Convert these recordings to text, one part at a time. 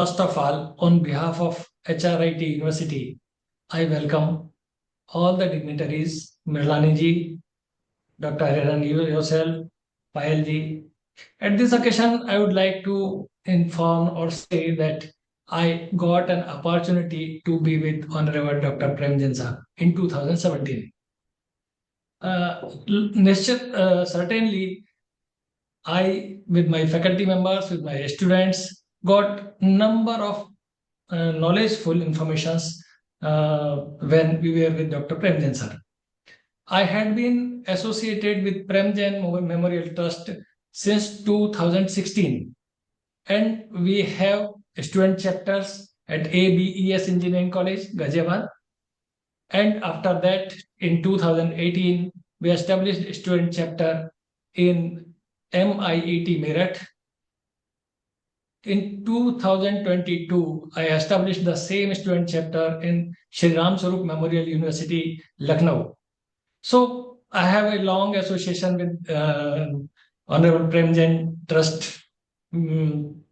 First of all, on behalf of HRIT University, I welcome all the dignitaries, Mirlani ji, Dr. Hariharan, you yourself, Payal ji. At this occasion, I would like to inform or say that I got an opportunity to be with Honorable Dr. Prem Jinsa in 2017. Certainly, I, with my faculty members, with my students, got number of knowledgeful informations when we were with Dr. Premjan sir. I had been associated with Premjan Memorial Trust since 2016, and we have student chapters at ABES Engineering College, Ghaziabad. And after that, in 2018, we established a student chapter in MIET Meerut. In 2022, I established the same student chapter in Shri Ram Swarup Memorial University, Lucknow. So I have a long association with Honorable Premjan Trust. During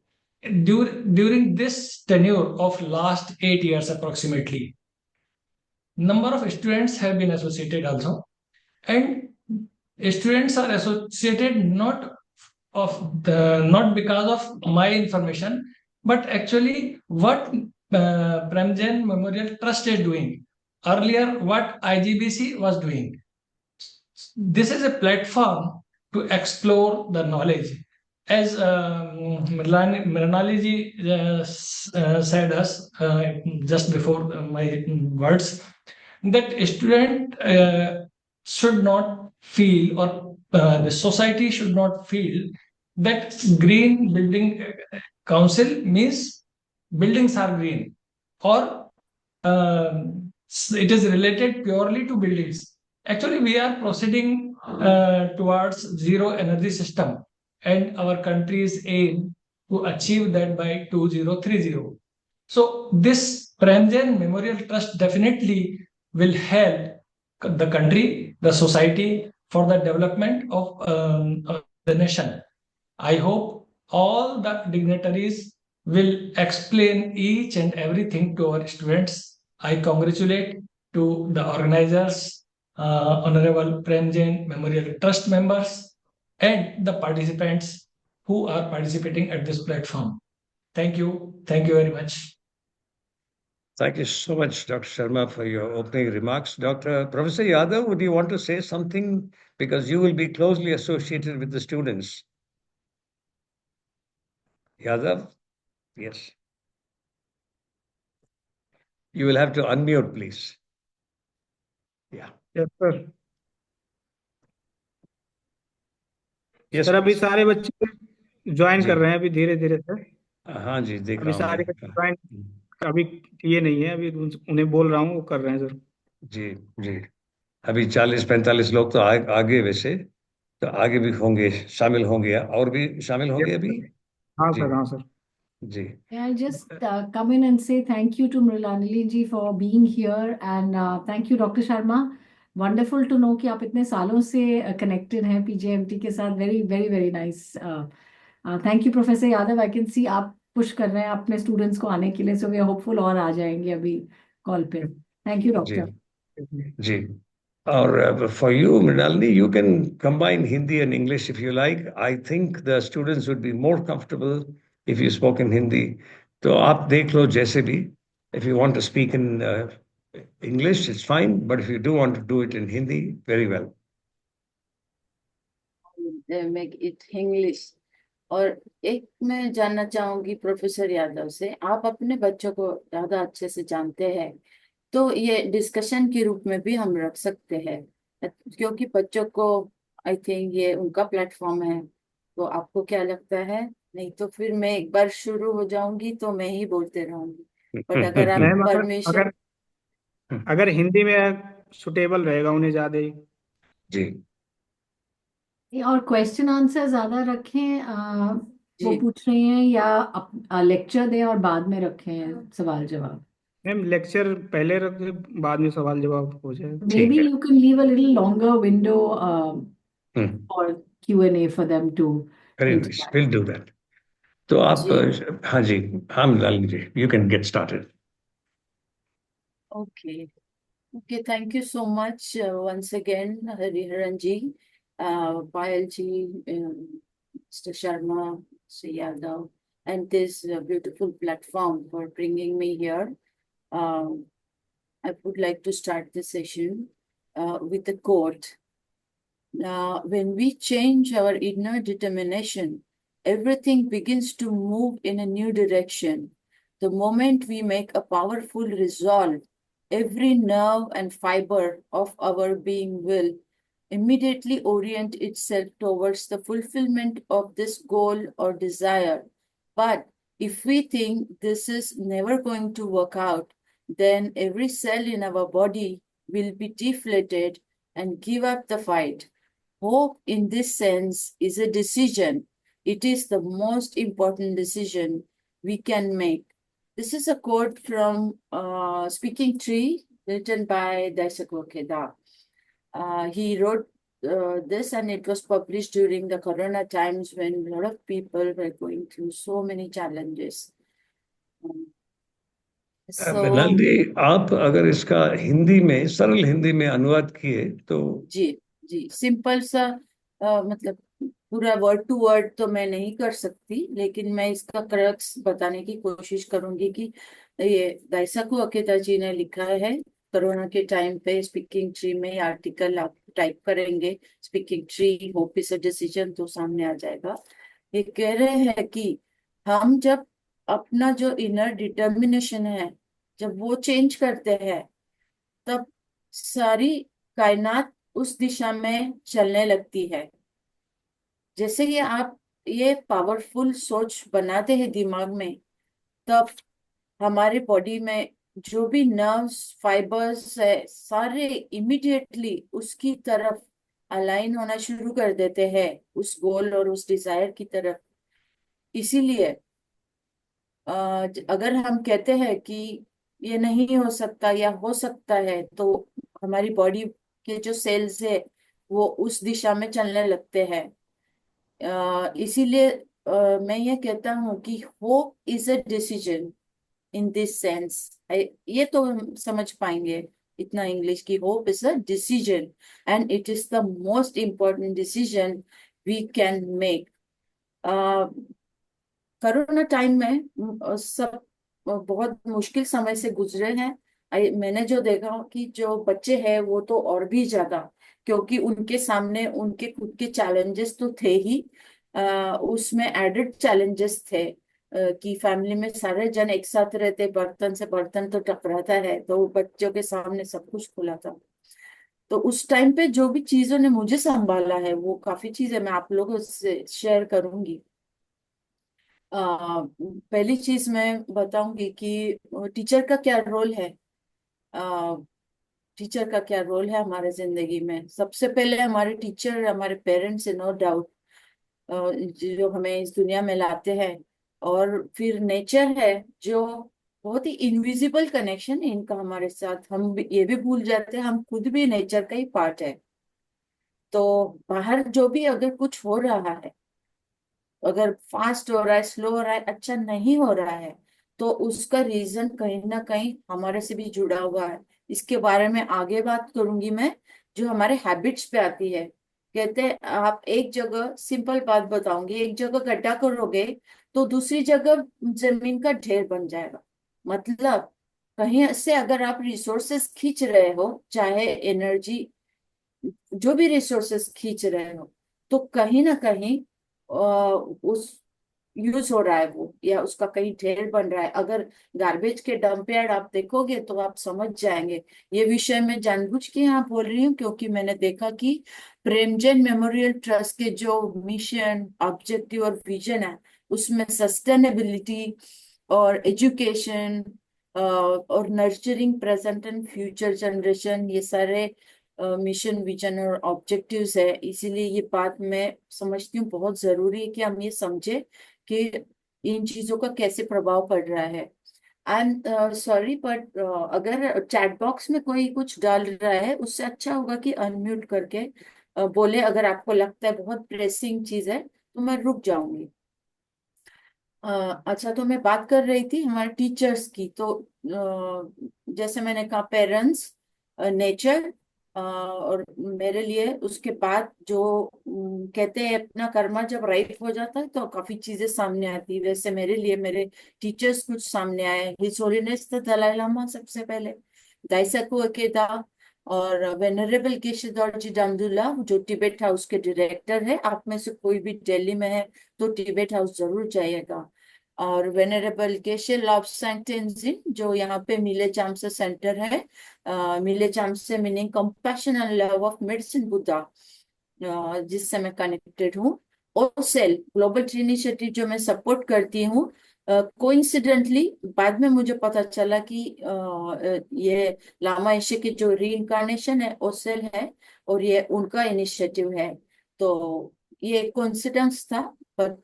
this tenure of last 8 years approximately, number of students have been associated also, and students are associated not because of my information, but actually what Premjan Memorial Trust is doing. Earlier, what IGBC was doing. This is a platform to explore the knowledge. As Mrinali ji said us just before my words, that student should not feel, or the society should not feel that green building council means buildings are green, or it is related purely to buildings. Actually, we are proceeding towards zero energy system, and our country's aim to achieve that by 2030. So this Premjan Memorial Trust definitely will help the country, the society for the development of the nation. I hope all the dignitaries will explain each and everything to our students. I congratulate to the organizers, Honorable Premjan Memorial Trust members, and the participants who are participating at this platform. Thank you. Thank you very much. Thank you so much, Dr. Sharma, for your opening remarks. Dr. Professor Yadav, would you want to say something? Because you will be closely associated with the students. Yadav? Yes. You will have to unmute, please. Yeah. Yes, sir. Yes, sir अभी please. सारे बच्चे join जी। कर रहे हैं अभी धीरे धीरे sir. हाँ जी, देख अभी रहा हूँ सारे मैं। ज्वाइन अभी ये नहीं है, अभी उन्हें बोल रहा हूँ, वो कर रहे हैं सर। जी जी, अभी 40-45 लोग तो आगे, वैसे तो आगे भी होंगे, शामिल होंगे, और भी शामिल होंगे अभी। हाँ जी सर, हाँ sir. Ji. I'll just come in and say thank you to Mrilanili ji for being here, and thank you Dr. Sharma. Wonderful to know कि आप इतने सालों से connected हैं PJMT के साथ. Very very very nice. Thank you Professor Yadav. I can see आप push कर रहे हैं अपने students को आने के लिए, so we are hopeful और आ जाएंगे अभी call पे. Thank you ji Doctor. जी। और for you, Mrinalini, you can combine Hindi and English if you like. I think the students would be more comfortable if you spoke in Hindi. तो आप देख लो जैसे भी. If you want to speak in English, it's fine. But if you do want to do it in Hindi, very well. Make it English. और एक मैं जानना चाहूंगी प्रोफेसर यादव से, आप अपने बच्चों को ज्यादा अच्छे से जानते हैं, तो ये डिस्कशन के रूप में भी हम रख सकते हैं, क्योंकि बच्चों को आई थिंक ये उनका प्लेटफॉर्म है। तो आपको क्या लगता है? नहीं तो फिर मैं एक बार शुरू हो जाऊंगी तो मैं ही बोलते रहूंगी, बट अगर आप मैम परमिशन, अगर हिंदी में सुटेबल रहेगा उन्हें ज्यादा ही। जी। और क्वेश्चन आंसर ज्यादा रखें, वो जी पूछ रहे हैं, या लेक्चर दें और बाद में रखें सवाल जवाब? मैम लेक्चर पहले रख दे, बाद में सवाल जवाब हो जाए। Maybe you can leave a little longer window for Q&A for them to Very nice. interact. We'll do that. तो आप जी हाँ जी, हाँ Mrinalini ji, you can get started. Okay okay thank you so much once again Hariharan ji, Payal ji, Mr. Sharma, Sri Yadav, and this beautiful platform for bringing me here. Um, I would like to start the session with a quote. When we change our inner determination, everything begins to move in a new direction. The moment we make a powerful resolve, every nerve and fiber of our being will immediately orient itself towards the fulfillment of this goal or desire. But if we think this is never going to work out, then every cell in our body will be deflated and give up the fight. Hope, in this sense, is a decision. It is the most important decision we can make. This is a quote from Speaking Tree, written by Daisaku Ikeda. He wrote this, and it was published during the Corona times when a lot of people were going through so many challenges. Um, So, Mrinalini, आप अगर इसका हिंदी में, सरल हिंदी में अनुवाद किए तो। जी जी simple सा मतलब पूरा वर्ड टू वर्ड तो मैं नहीं कर सकती, लेकिन मैं इसका क्रक्स बताने की कोशिश करूंगी कि ये दाइसाकु अकेता जी ने लिखा है। कोरोना के टाइम पे स्पीकिंग ट्री में आर्टिकल आप टाइप करेंगे, speaking tree hope is a decision, तो सामने आ जाएगा। ये कह रहे हैं कि हम जब अपना जो इनर डिटर्मिनेशन है, जब वो चेंज करते हैं, तब सारी कायनात उस दिशा में चलने लगती है। जैसे ही आप ये पावरफुल सोच बनाते हैं दिमाग में, तब हमारे बॉडी में जो भी नर्व्स फाइबर्स है, सारे इमिडिएटली उसकी तरफ अलाइन होना शुरू कर देते हैं, उस गोल और उस डिजायर की तरफ। इसीलिए अगर हम कहते हैं कि ये नहीं हो सकता या हो सकता है, तो हमारी बॉडी के जो सेल्स है वो उस दिशा में चलने लगते हैं। इसीलिए मैं ये कहता हूँ कि hope is a decision in this sense. ये तो हम समझ पाएंगे इतना इंग्लिश की, hope is a decision and it is the most important decision we can make. Corona time में सब बहुत मुश्किल समय से गुजरे हैं। मैंने जो देखा कि जो बच्चे हैं वो तो और भी ज्यादा, क्योंकि उनके सामने उनके खुद के चैलेंजेस तो थे ही, उसमें एडेड चैलेंजेस थे कि फैमिली में सारे जन एक साथ रहते, बर्तन से बर्तन तो टकराता है, तो बच्चों के सामने सब कुछ खुला था। तो उस टाइम पे जो भी चीजों ने मुझे संभाला है, वो काफी चीजें मैं आप लोगों से शेयर करूंगी। पहली चीज मैं बताऊंगी कि टीचर का क्या रोल है। टीचर का क्या रोल है हमारे जिंदगी में। सबसे पहले हमारे टीचर हमारे पेरेंट्स है, नो डाउट, जो हमें इस दुनिया में लाते हैं। और फिर नेचर है, जो बहुत ही इनविजिबल कनेक्शन है इनका हमारे साथ। ये भी भूल जाते हैं हम खुद भी नेचर का ही पार्ट है। तो बाहर जो भी अगर कुछ हो रहा है, अगर फास्ट हो रहा है, स्लो हो रहा है, अच्छा नहीं हो रहा है, तो उसका रीजन कहीं ना कहीं हमारे से भी जुड़ा हुआ है। इसके बारे में आगे बात करूंगी मैं, जो हमारे हैबिट्स पे आती है। कहते हैं आप एक जगह, सिंपल बात बताऊंगी, एक जगह गड्ढा करोगे तो दूसरी जगह जमीन का ढेर बन जाएगा। मतलब कहीं से अगर आप रिसोर्सेस खींच रहे हो, चाहे एनर्जी, जो भी रिसोर्सेस खींच रहे हो, तो कहीं ना कहीं उस यूज हो रहा है वो, या उसका कहीं ढेर बन रहा है। अगर गार्बेज के डंप यार्ड आप देखोगे तो आप समझ जाएंगे। ये विषय मैं जानबूझ के यहाँ बोल रही हूँ, क्योंकि मैंने देखा कि प्रेमचंद मेमोरियल ट्रस्ट के जो मिशन, ऑब्जेक्टिव और विजन है, उसमें सस्टेनेबिलिटी और एजुकेशन और nurturing present and future generation, ये सारे मिशन, विजन और ऑब्जेक्टिव्स है। इसीलिए ये बात मैं समझती हूँ बहुत जरूरी है कि हम ये समझे कि इन चीजों का कैसे प्रभाव पड़ रहा है। एंड सॉरी, बट अगर चैट बॉक्स में कोई कुछ डाल रहा है, उससे अच्छा होगा कि अनम्यूट करके बोले। अगर आपको लगता है बहुत प्रेसिंग चीज है तो मैं रुक जाऊंगी। अच्छा, तो मैं बात कर रही थी हमारे टीचर्स की। तो जैसे मैंने कहा, पेरेंट्स, नेचर, और मेरे लिए उसके बाद जो कहते हैं अपना कर्मा जब राइट हो जाता है तो काफी चीजें सामने आती है। वैसे मेरे लिए मेरे टीचर्स कुछ सामने आए। His Holiness the Dalai Lama सबसे पहले, दाइसाकु अकेदा, और वेनरेबल केशुदार्जी डामदुल्ला जो तिब्बत हाउस के डायरेक्टर है। आप में से कोई भी दिल्ली में है तो तिब्बत हाउस जरूर जाइएगा। और वेनरेबल केशे लॉब्स्टैंग तेंजिन जो यहाँ पे मिले चामसे सेंटर है। मिले चामसे meaning compassion and love of medicine Buddha, जिससे मैं कनेक्टेड हूँ। और सेल ग्लोबल ट्री इनिशिएटिव जो मैं सपोर्ट करती हूँ, कोइंसिडेंटली बाद में मुझे पता चला कि ये लामा इशे की जो री इनकारनेशन है ओसेल है, और ये उनका इनिशिएटिव है। तो ये कोइंसिडेंस था, पर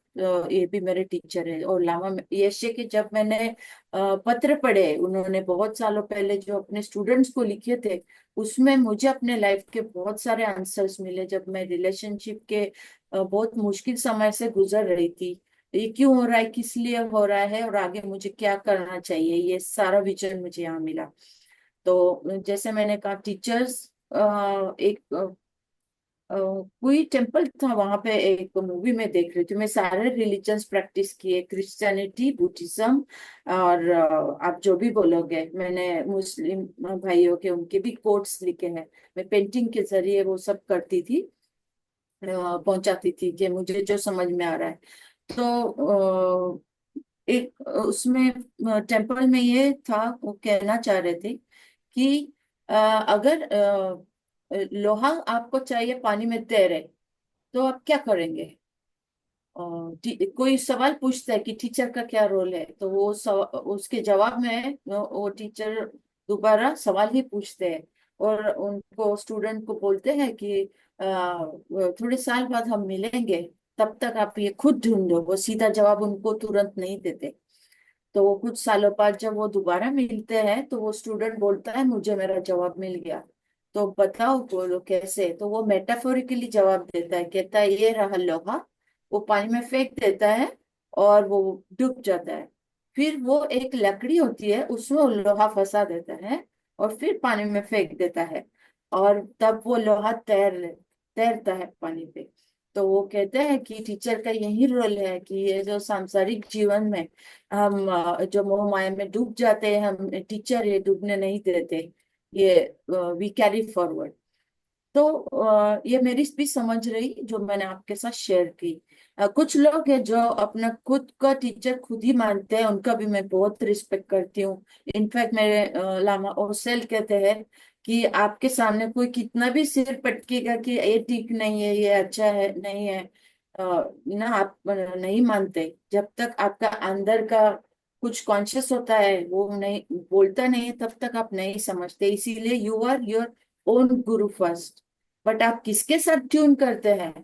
ये भी मेरे टीचर है। और लामा यशे के जब मैंने पत्र पढ़े उन्होंने बहुत सालों पहले जो अपने स्टूडेंट्स को लिखे थे, उसमें मुझे अपने लाइफ के बहुत सारे आंसर्स मिले जब मैं रिलेशनशिप के बहुत मुश्किल समय से गुजर रही थी। ये क्यों हो रहा है, किस लिए हो रहा है, और आगे मुझे क्या करना चाहिए, ये सारा विजन मुझे यहाँ मिला। तो जैसे मैंने कहा, टीचर्स, एक कोई टेम्पल था वहां पे, एक मूवी में देख रही थी। मैं सारे रिलीजन्स प्रैक्टिस किए, क्रिश्चियनिटी, बुद्धिज्म, और आप जो भी बोलोगे। मैंने मुस्लिम भाइयों के उनके भी कोट्स लिखे हैं। मैं पेंटिंग के जरिए वो सब करती थी, पहुंचाती थी कि मुझे जो समझ में आ रहा है। तो एक उसमें टेम्पल में ये था, वो कहना चाह रहे थे कि अगर लोहा आपको चाहिए पानी में तैरे तो आप क्या करेंगे। कोई सवाल पूछता है कि टीचर का क्या रोल है, तो वो उसके जवाब में वो टीचर दोबारा सवाल ही पूछते हैं, और उनको स्टूडेंट को बोलते हैं कि थोड़े साल बाद हम मिलेंगे, तब तक आप ये खुद ढूंढो। वो सीधा जवाब उनको तुरंत नहीं देते। तो वो कुछ सालों बाद जब वो दोबारा मिलते हैं तो वो स्टूडेंट बोलता है मुझे मेरा जवाब मिल गया। तो बताओ बोलो कैसे। तो वो मेटाफोरिकली जवाब देता है, कहता है ये रहा लोहा। वो पानी में फेंक देता है और वो डूब जाता है। फिर वो एक लकड़ी होती है, उसमें वो लोहा फंसा देता है और फिर पानी में फेंक देता है, और तब वो लोहा तैरता है पानी पे। तो वो कहते हैं कि टीचर का यही रोल है कि ये जो सांसारिक जीवन में हम जो मोह माया में डूब जाते हैं, हम टीचर ये डूबने नहीं देते। ये वी कैरी फॉरवर्ड। तो ये मेरी भी समझ रही जो मैंने आपके साथ शेयर की। कुछ लोग हैं जो अपना खुद का टीचर खुद ही मानते हैं, उनका भी मैं बहुत रिस्पेक्ट करती हूँ। इनफैक्ट मेरे लामा ओसेल कहते हैं कि आपके सामने कोई कितना भी सिर पटकेगा कि ये ठीक नहीं है, ये अच्छा है नहीं है, ना आप नहीं मानते। जब तक आपका अंदर का कुछ कॉन्शियस होता है वो नहीं बोलता नहीं है, तब तक आप नहीं समझते। इसीलिए you are your own Guru first. But आप किसके साथ ट्यून करते हैं,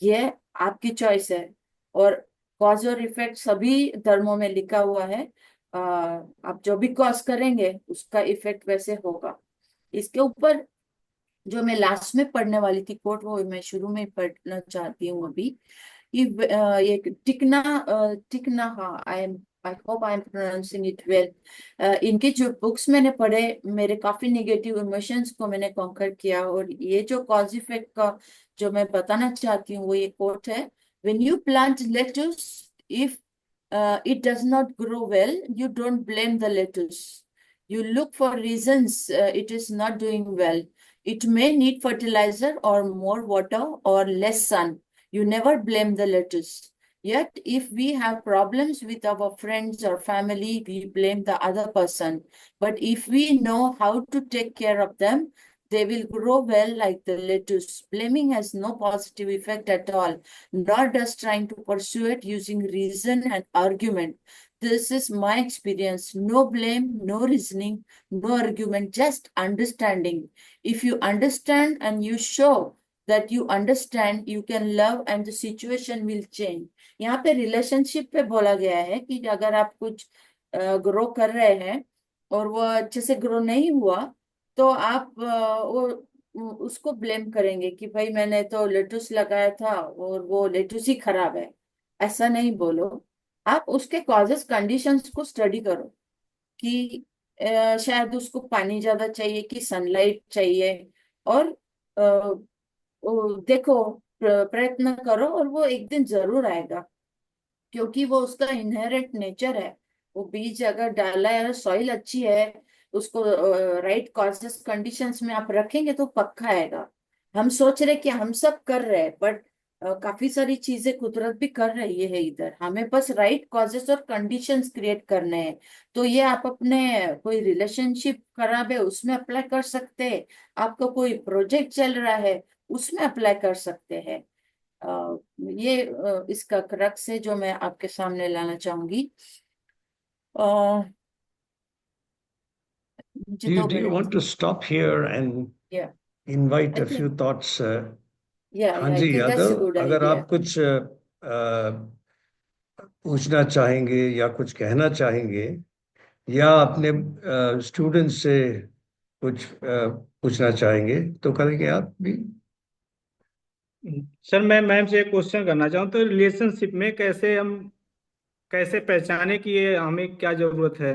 ये आपकी चॉइस है। और कॉज और इफेक्ट सभी धर्मों में लिखा हुआ है। आप जो भी कॉज करेंगे उसका इफेक्ट वैसे होगा। इसके ऊपर जो मैं लास्ट में पढ़ने वाली थी कोट, वो मैं शुरू में पढ़ना चाहती हूँ अभी। ये टिकना, हाँ, I hope I am pronouncing it well. इनके जो बुक्स मैंने पढ़े, मेरे काफी नेगेटिव इमोशंस को मैंने कॉन्कर किया। और ये जो कॉज इफेक्ट का जो मैं बताना चाहती हूँ वो ये कोट है। When you plant lettuce, if it does not grow well, you don't blame the lettuce. You look for reasons it is not doing well. It may need fertilizer or more water or less sun. You never blame the lettuce. Yet, if we have problems with our friends or family, we blame the other person. But if we know how to take care of them, they will grow well like the lettuce. Blaming has no positive effect at all, nor does trying to pursue it using reason and argument. This is my experience. No blame, no reasoning, no argument, just understanding. If you understand and you show that you understand, you can love and the situation will change. यहाँ पे relationship पे बोला गया है कि अगर आप कुछ ग्रो कर रहे हैं और वो अच्छे से ग्रो नहीं हुआ, तो आप वो उसको ब्लेम करेंगे कि भाई मैंने तो लेटुस लगाया था और वो लेटुस ही खराब है। ऐसा नहीं बोलो। आप उसके कॉजेस कंडीशंस को स्टडी करो कि शायद उसको पानी ज्यादा चाहिए कि सनलाइट चाहिए, और देखो, प्रयत्न करो, और वो एक दिन जरूर आएगा, क्योंकि वो उसका इनहेरेंट नेचर है। वो बीज अगर डाला है, सॉइल अच्छी है, उसको राइट कॉजेस कंडीशंस में आप रखेंगे तो पक्का आएगा। हम सोच रहे कि हम सब कर रहे हैं, बट काफी सारी चीजें कुदरत भी कर रही है इधर, हमें बस राइट कॉजेस और कंडीशंस क्रिएट करने हैं। तो ये आप अपने कोई रिलेशनशिप खराब है उसमें अप्लाई कर सकते हैं, आपका कोई प्रोजेक्ट चल रहा है उसमें अप्लाई कर सकते हैं। ये इसका क्रक्स है जो मैं आपके सामने लाना चाहूंगी। मुझे Do you, 2 do you minute. want to stop here and या invite I a few think, thoughts? या हाँ आई जी think that's a Yadav, good अगर आइडिया। आप कुछ पूछना चाहेंगे या कुछ कहना चाहेंगे, या अपने स्टूडेंट से कुछ पूछना चाहेंगे तो करेंगे आप भी। सर मैं मैम से एक क्वेश्चन करना चाहूँ, तो रिलेशनशिप में कैसे पहचाने कि ये हमें क्या जरूरत है,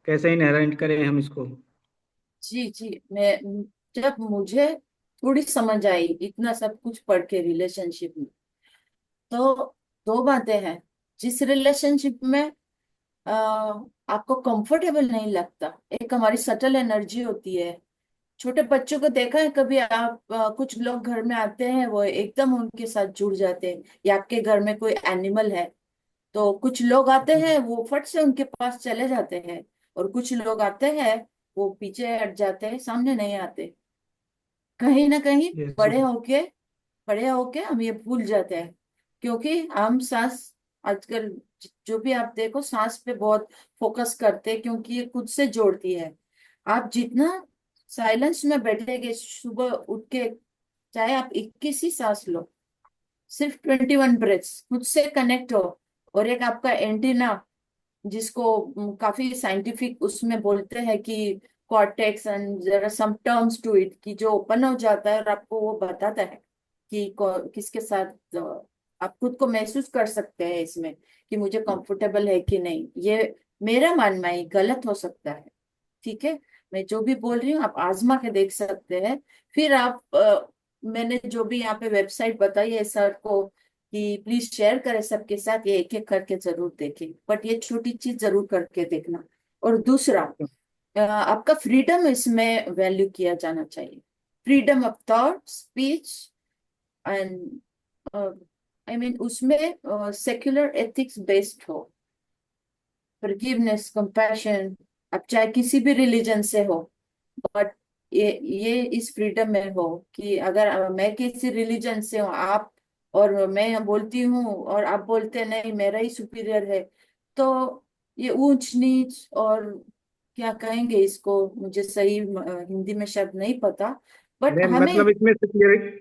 कैसे इनहेरेंट करें हम इसको। जी जी, मैं जब मुझे थोड़ी समझ आई इतना सब कुछ पढ़ के रिलेशनशिप में, तो 2 बातें हैं। जिस रिलेशनशिप में अ, आपको कंफर्टेबल नहीं लगता, एक हमारी सटल एनर्जी होती है। छोटे बच्चों को देखा है कभी आप? कुछ लोग घर में आते हैं, वो एकदम उनके साथ जुड़ जाते हैं, या आपके घर में कोई एनिमल है तो कुछ लोग आते हैं वो फट से उनके पास चले जाते हैं, और कुछ लोग आते हैं वो पीछे हट जाते हैं, सामने नहीं आते। कहीं ना कहीं यस। बड़े होके हम ये भूल जाते हैं, क्योंकि हम सांस आजकल जो भी आप देखो सांस पे बहुत फोकस करते हैं, क्योंकि ये खुद से जोड़ती है। आप जितना साइलेंस में बैठेंगे सुबह उठ के, चाहे आप 21 ही सांस लो, सिर्फ 21 ब्रेथ्स खुद से कनेक्ट हो। और एक आपका एंटीना, जिसको काफी साइंटिफिक उसमें बोलते हैं कि cortex, and there are some terms to it, कि जो ओपन हो जाता है और आपको वो बताता है कि किसके साथ आप खुद को महसूस कर सकते हैं इसमें, कि मुझे कंफर्टेबल है कि नहीं। ये मेरा मानना है, गलत हो सकता है, ठीक है। मैं जो भी बोल रही हूँ आप आजमा के देख सकते हैं। फिर आप मैंने जो भी यहाँ पे वेबसाइट बताई है सर को कि प्लीज शेयर करें सबके साथ, ये एक एक करके जरूर देखें, बट ये छोटी चीज जरूर करके देखना। और दूसरा, आपका फ्रीडम इसमें वैल्यू किया जाना चाहिए। Freedom of thought, speech, and I mean उसमें सेक्युलर एथिक्स बेस्ड हो, फॉरगिवनेस, कंपैशन, आप चाहे किसी भी रिलीजन से हो, बट ये इस फ्रीडम में हो कि अगर मैं किसी रिलीजन से हूँ, आप और मैं बोलती हूँ और आप बोलते हैं नहीं मेरा ही सुपीरियर है, तो ये ऊंच नीच, और क्या कहेंगे इसको, मुझे सही हिंदी में शब्द नहीं पता, बट नहीं, हमें, मतलब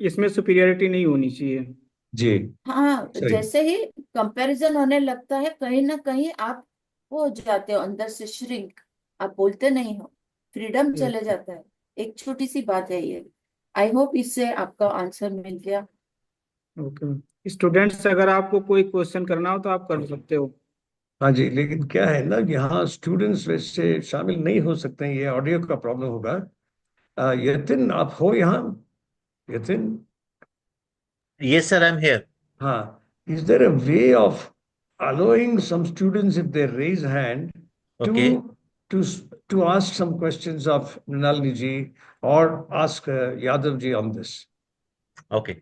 इसमें सुपीरियरिटी नहीं होनी चाहिए। जी हाँ, सही। जैसे ही कंपैरिजन होने लगता है कहीं ना कहीं आप वो हो जाते हो अंदर से श्रिंक, आप बोलते नहीं हो, फ्रीडम चले जाता है। एक छोटी सी बात है ये। आई होप इससे आपका आंसर मिल गया। ओके, स्टूडेंट्स अगर आपको कोई क्वेश्चन करना हो तो आप कर सकते हो। हाँ जी, लेकिन क्या है ना, यहाँ स्टूडेंट्स वैसे शामिल नहीं हो सकते हैं, ये ऑडियो का प्रॉब्लम होगा। यतिन, आप हो यहाँ? Yatin, Yes, sir, I'm here. हाँ, is there a way of allowing some students, if they raise hand, Okay. to to ask some questions of Mrinalini ji, or ask Yadav ji on this? Okay.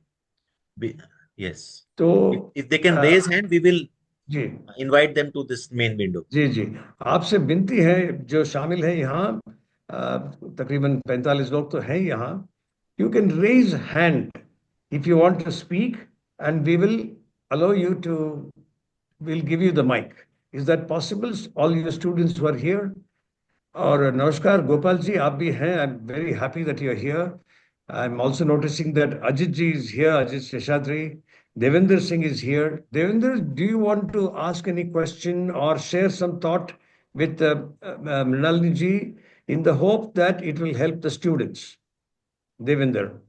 Be, yes. तो If they can raise hand, we will ji invite them to this main window. जी जी, आपसे विनती है, जो शामिल है यहाँ, तकरीबन 45 लोग तो हैं यहाँ। You can raise hand if you want to speak, and we will allow you to, we'll give you the mic. Is that possible? All your students who are here? और नमस्कार गोपाल जी, आप भी हैं। I'm very happy that you're here. I'm also noticing that Ajit ji is here, Ajit Sheshadri. Devendra Singh is here. Devendra, do you want to ask any question or share some thought with Mrinalini ji, in the hope that it will help the students? Devendra.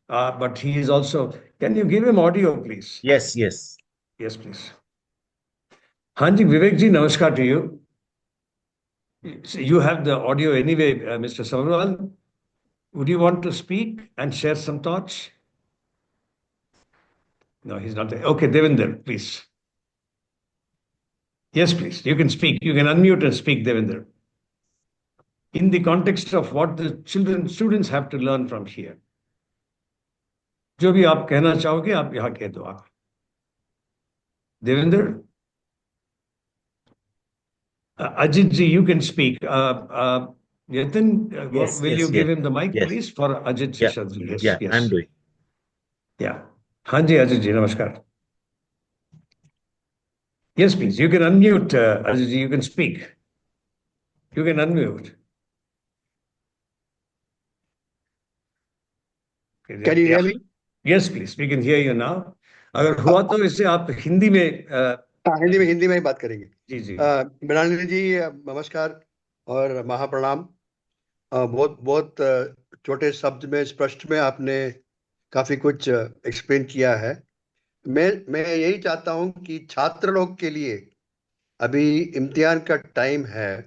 But he is also, can you give him audio, please? Yes, yes. Yes, please. हाँ जी, विवेक जी, नमस्कार to you. You have the audio anyway, Mr. Sabharwal. Would you want to speak and share some thoughts? No, he's not there. Okay, Devinder, please. Yes, please. You can speak. You can unmute and speak, Devinder. In the context of what the students have to learn from here. जो भी आप कहना चाहोगे, आप यहाँ कह दो आप. Devinder? Ajit ji, you can speak. Yatin, Yes, will you yes, give yes, him the mic, yes. please, for Ajit Yeah, Shastri? Yes, yeah, yes. I'm doing. Yeah. हाँ जी, Ajit ji, नमस्कार. Yes, please. You can unmute, Ajit ji. You can speak. You can unmute. Can you hear me? Yes, please. We can hear you now. अगर हुआ तो इससे आप हिंदी में हाँ, हिंदी में ही बात करेंगे. जी जी. मृणालिनी जी, नमस्कार और महाप्रणाम. बहुत बहुत छोटे शब्द में, स्पष्ट में आपने काफी कुछ एक्सप्लेन किया है. मैं यही चाहता हूं कि छात्र लोग के लिए अभी इम्तिहान का टाइम है,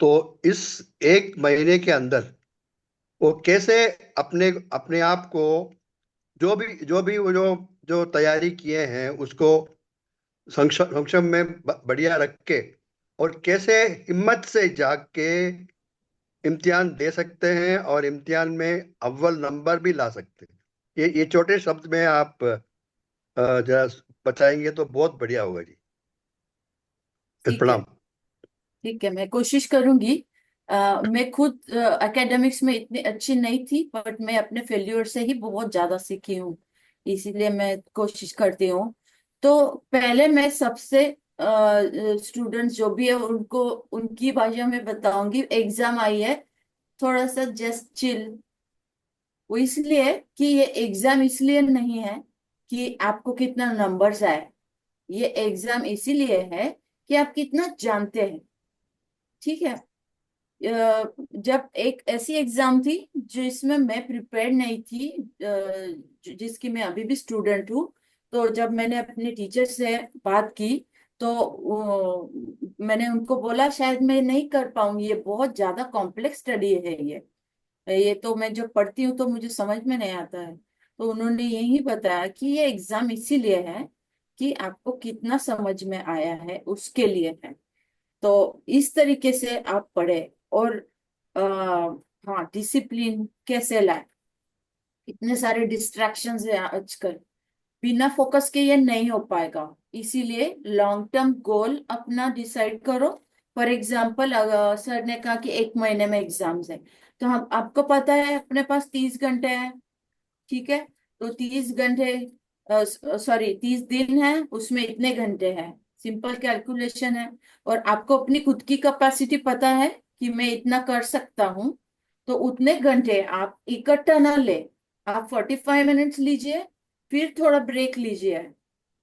तो इस एक महीने के अंदर वो कैसे अपने अपने आप को जो भी वो जो तैयारी किए हैं उसको संक्षेप में बढ़िया रख के, और कैसे हिम्मत से जाग के इम्तिहान दे सकते हैं और इम्तिहान में अव्वल नंबर भी ला सकते हैं. ये छोटे शब्द में आप जरा बताएंगे तो बहुत बढ़िया होगा जी. ठीक है, प्रणाम. ठीक है, मैं कोशिश करूंगी. मैं खुद एकेडमिक्स में इतनी अच्छी नहीं थी, बट मैं अपने फेल्यूर से ही बहुत ज्यादा सीखी हूँ, इसीलिए मैं कोशिश करती हूँ. तो पहले मैं सबसे स्टूडेंट्स जो भी है उनको उनकी भाषा में बताऊंगी. एग्जाम आई है, थोड़ा सा जस्ट चिल. वो इसलिए कि ये एग्जाम इसलिए नहीं है कि आपको कितना नंबर्स आए. ये एग्जाम इसीलिए है कि आप कितना जानते हैं. ठीक है. जब एक ऐसी एग्जाम थी जिसमें मैं प्रिपेयर नहीं थी, जिसकी मैं अभी भी स्टूडेंट हूँ, तो जब मैंने अपने टीचर से बात की तो मैंने उनको बोला शायद मैं नहीं कर पाऊंगी, ये बहुत ज्यादा कॉम्प्लेक्स स्टडी है. ये तो मैं जब पढ़ती हूँ तो मुझे समझ में नहीं आता है. तो उन्होंने यही बताया कि ये एग्जाम इसीलिए है कि आपको कितना समझ में आया है उसके लिए है. तो इस तरीके से आप पढ़े. और आ, हाँ, डिसिप्लिन कैसे लाए. इतने सारे डिस्ट्रैक्शंस है आजकल, बिना फोकस के ये नहीं हो पाएगा. इसीलिए लॉन्ग टर्म गोल अपना डिसाइड करो. फॉर एग्जाम्पल, सर ने कहा कि एक महीने में एग्जाम्स है, तो हम आपको पता है अपने पास 30 घंटे है. ठीक है. तो 30 घंटे, सॉरी 30 दिन है, उसमें इतने घंटे हैं. सिंपल कैलकुलेशन है. और आपको अपनी खुद की कैपेसिटी पता है कि मैं इतना कर सकता हूँ, तो उतने घंटे आप इकट्ठा ना ले. आप 45 मिनट्स लीजिए, फिर थोड़ा ब्रेक लीजिए,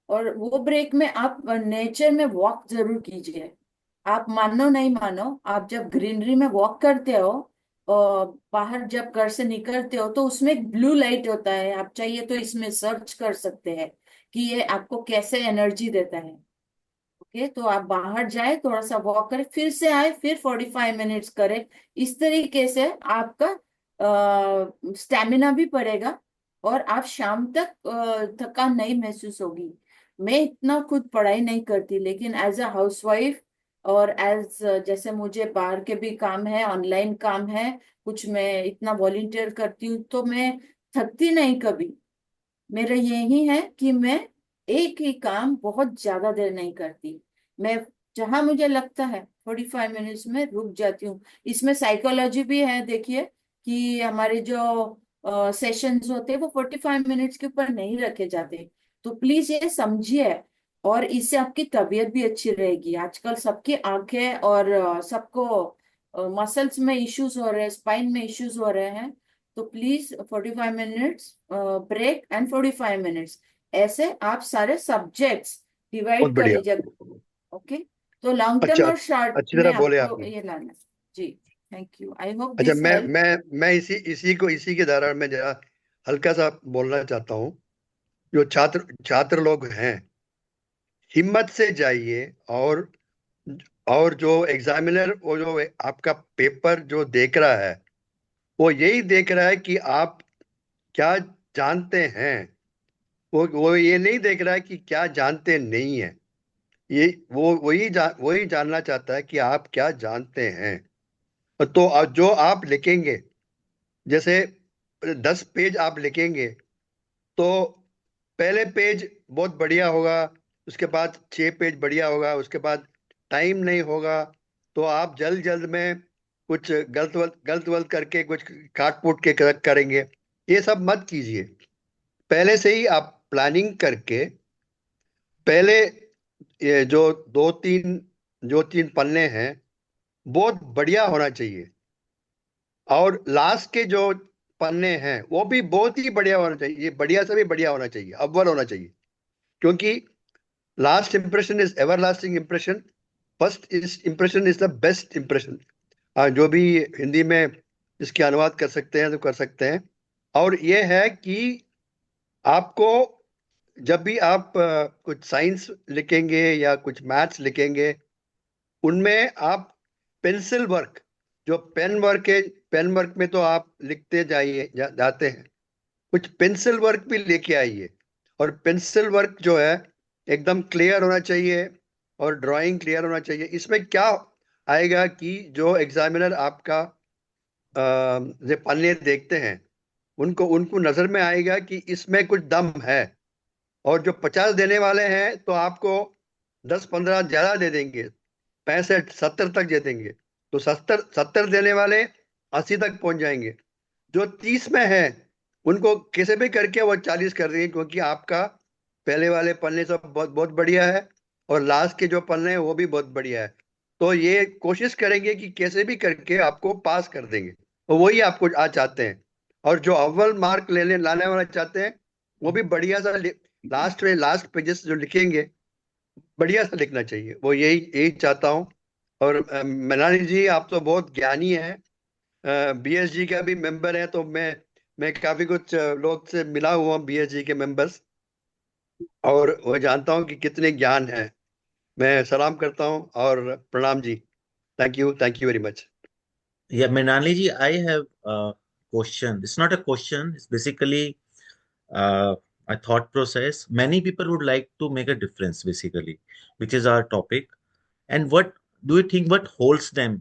और वो ब्रेक में आप नेचर में वॉक जरूर कीजिए. आप मानो नहीं मानो, आप जब ग्रीनरी में वॉक करते हो और बाहर जब घर से निकलते हो, तो उसमें एक ब्लू लाइट होता है. आप चाहिए तो इसमें सर्च कर सकते हैं कि ये आपको कैसे एनर्जी देता है. ओके. तो आप बाहर जाए, थोड़ा सा वॉक करें, फिर से आए, फिर 45 मिनट्स करें. इस तरीके से आपका स्टेमिना भी बढ़ेगा और आप शाम तक थकान नहीं महसूस होगी. मैं इतना खुद पढ़ाई नहीं करती, लेकिन एज अ हाउसवाइफ और एज जैसे मुझे बाहर के भी काम है, ऑनलाइन काम है, कुछ मैं इतना वॉलंटियर करती हूँ, तो मैं थकती नहीं कभी. मेरा यही है कि मैं एक ही काम बहुत ज्यादा देर नहीं करती. मैं जहां मुझे लगता है 45 मिनट्स में रुक जाती हूँ. इसमें साइकोलॉजी भी है. देखिए कि हमारे जो सेशंस होते हैं वो 45 मिनट्स के ऊपर नहीं रखे जाते. तो प्लीज ये समझिए, और इससे आपकी तबीयत भी अच्छी रहेगी. आजकल सबकी आंखें और सबको मसल्स में इश्यूज हो रहे हैं, स्पाइन में इश्यूज हो रहे हैं. तो please 45 minutes break and 45 minutes, ऐसे आप सारे सब्जेक्ट्स बहुत डिवाइड कर बढ़िया. लीजिए. ओके. तो लॉन्ग टर्म अच्छा, और शॉर्ट अच्छी में तरह बोले आपको आपने. ये लाना है. जी, थैंक यू. आई होप अच्छा, दिस मैं हेल्प. मैं इसी के दौरान में जरा हल्का सा बोलना चाहता हूँ. जो छात्र लोग हैं, हिम्मत से जाइए। और जो एग्जामिनर, वो जो आपका पेपर जो देख रहा है, वो यही देख रहा है कि आप क्या जानते हैं। वो ये नहीं देख रहा है कि क्या जानते नहीं है। ये वो वही जानना चाहता है कि आप क्या जानते हैं। तो जो आप लिखेंगे, जैसे 10 पेज आप लिखेंगे, तो पहले पेज बहुत बढ़िया होगा, उसके बाद 6 पेज बढ़िया होगा, उसके बाद टाइम नहीं होगा, तो आप जल्द जल्द में कुछ गलत वलत करके कुछ काट पूट के करेंगे। ये सब मत कीजिए। पहले से ही आप प्लानिंग करके, पहले ये जो तीन पन्ने हैं, बहुत बढ़िया होना चाहिए। और लास्ट के जो पन्ने हैं वो भी बहुत ही बढ़िया होना चाहिए। ये बढ़िया से भी बढ़िया होना चाहिए, अव्वल होना चाहिए। क्योंकि last impression is ever lasting impression, first is impression is the best impression. जो भी हिंदी में इसके अनुवाद कर सकते हैं तो कर सकते हैं। और ये है कि आपको जब भी आप कुछ साइंस लिखेंगे या कुछ मैथ्स लिखेंगे, उनमें आप पेंसिल वर्क, जो पेन वर्क है, पेन वर्क में तो आप लिखते जाते हैं, कुछ पेंसिल वर्क भी लेके आइए। और पेंसिल वर्क जो है एकदम क्लियर होना चाहिए, और ड्राइंग क्लियर होना चाहिए। इसमें क्या आएगा कि जो एग्जामिनर आपका जो पन्ने देखते हैं, उनको उनको नजर में आएगा कि इसमें कुछ दम है। और जो 50 देने वाले हैं तो आपको 10-15 ज्यादा दे देंगे, 65-70 तक दे देंगे। तो 70 देने वाले 80 तक पहुंच जाएंगे। जो 30 में है, उनको कैसे भी करके वो 40 कर देंगे, क्योंकि आपका पहले वाले पन्ने सब बहुत बहुत बढ़िया है, और लास्ट के जो पन्ने हैं वो भी बहुत बढ़िया है। तो ये कोशिश करेंगे कि कैसे भी करके आपको पास कर देंगे। तो वही आपको आज चाहते हैं। और जो अव्वल मार्क लाने वाला चाहते हैं, वो भी बढ़िया सा लास्ट पेजेस जो लिखेंगे, बढ़िया सा लिखना चाहिए। वो यही यही चाहता हूँ। और मृणाली जी, आप तो बहुत ज्ञानी हैं, बीएसजी का भी मेंबर है। तो मैं काफी कुछ लोग से मिला हुआ हूँ, बीएसजी के मेंबर्स, और वो जानता हूँ कि कितने ज्ञान है। मैं सलाम करता हूँ और प्रणाम जी। Thank you very much. Yeah, Menali ji, I have a question. It's not a question. It's basically a thought process. Many people would like to make a difference, basically, which is our topic. And what do you think? What holds them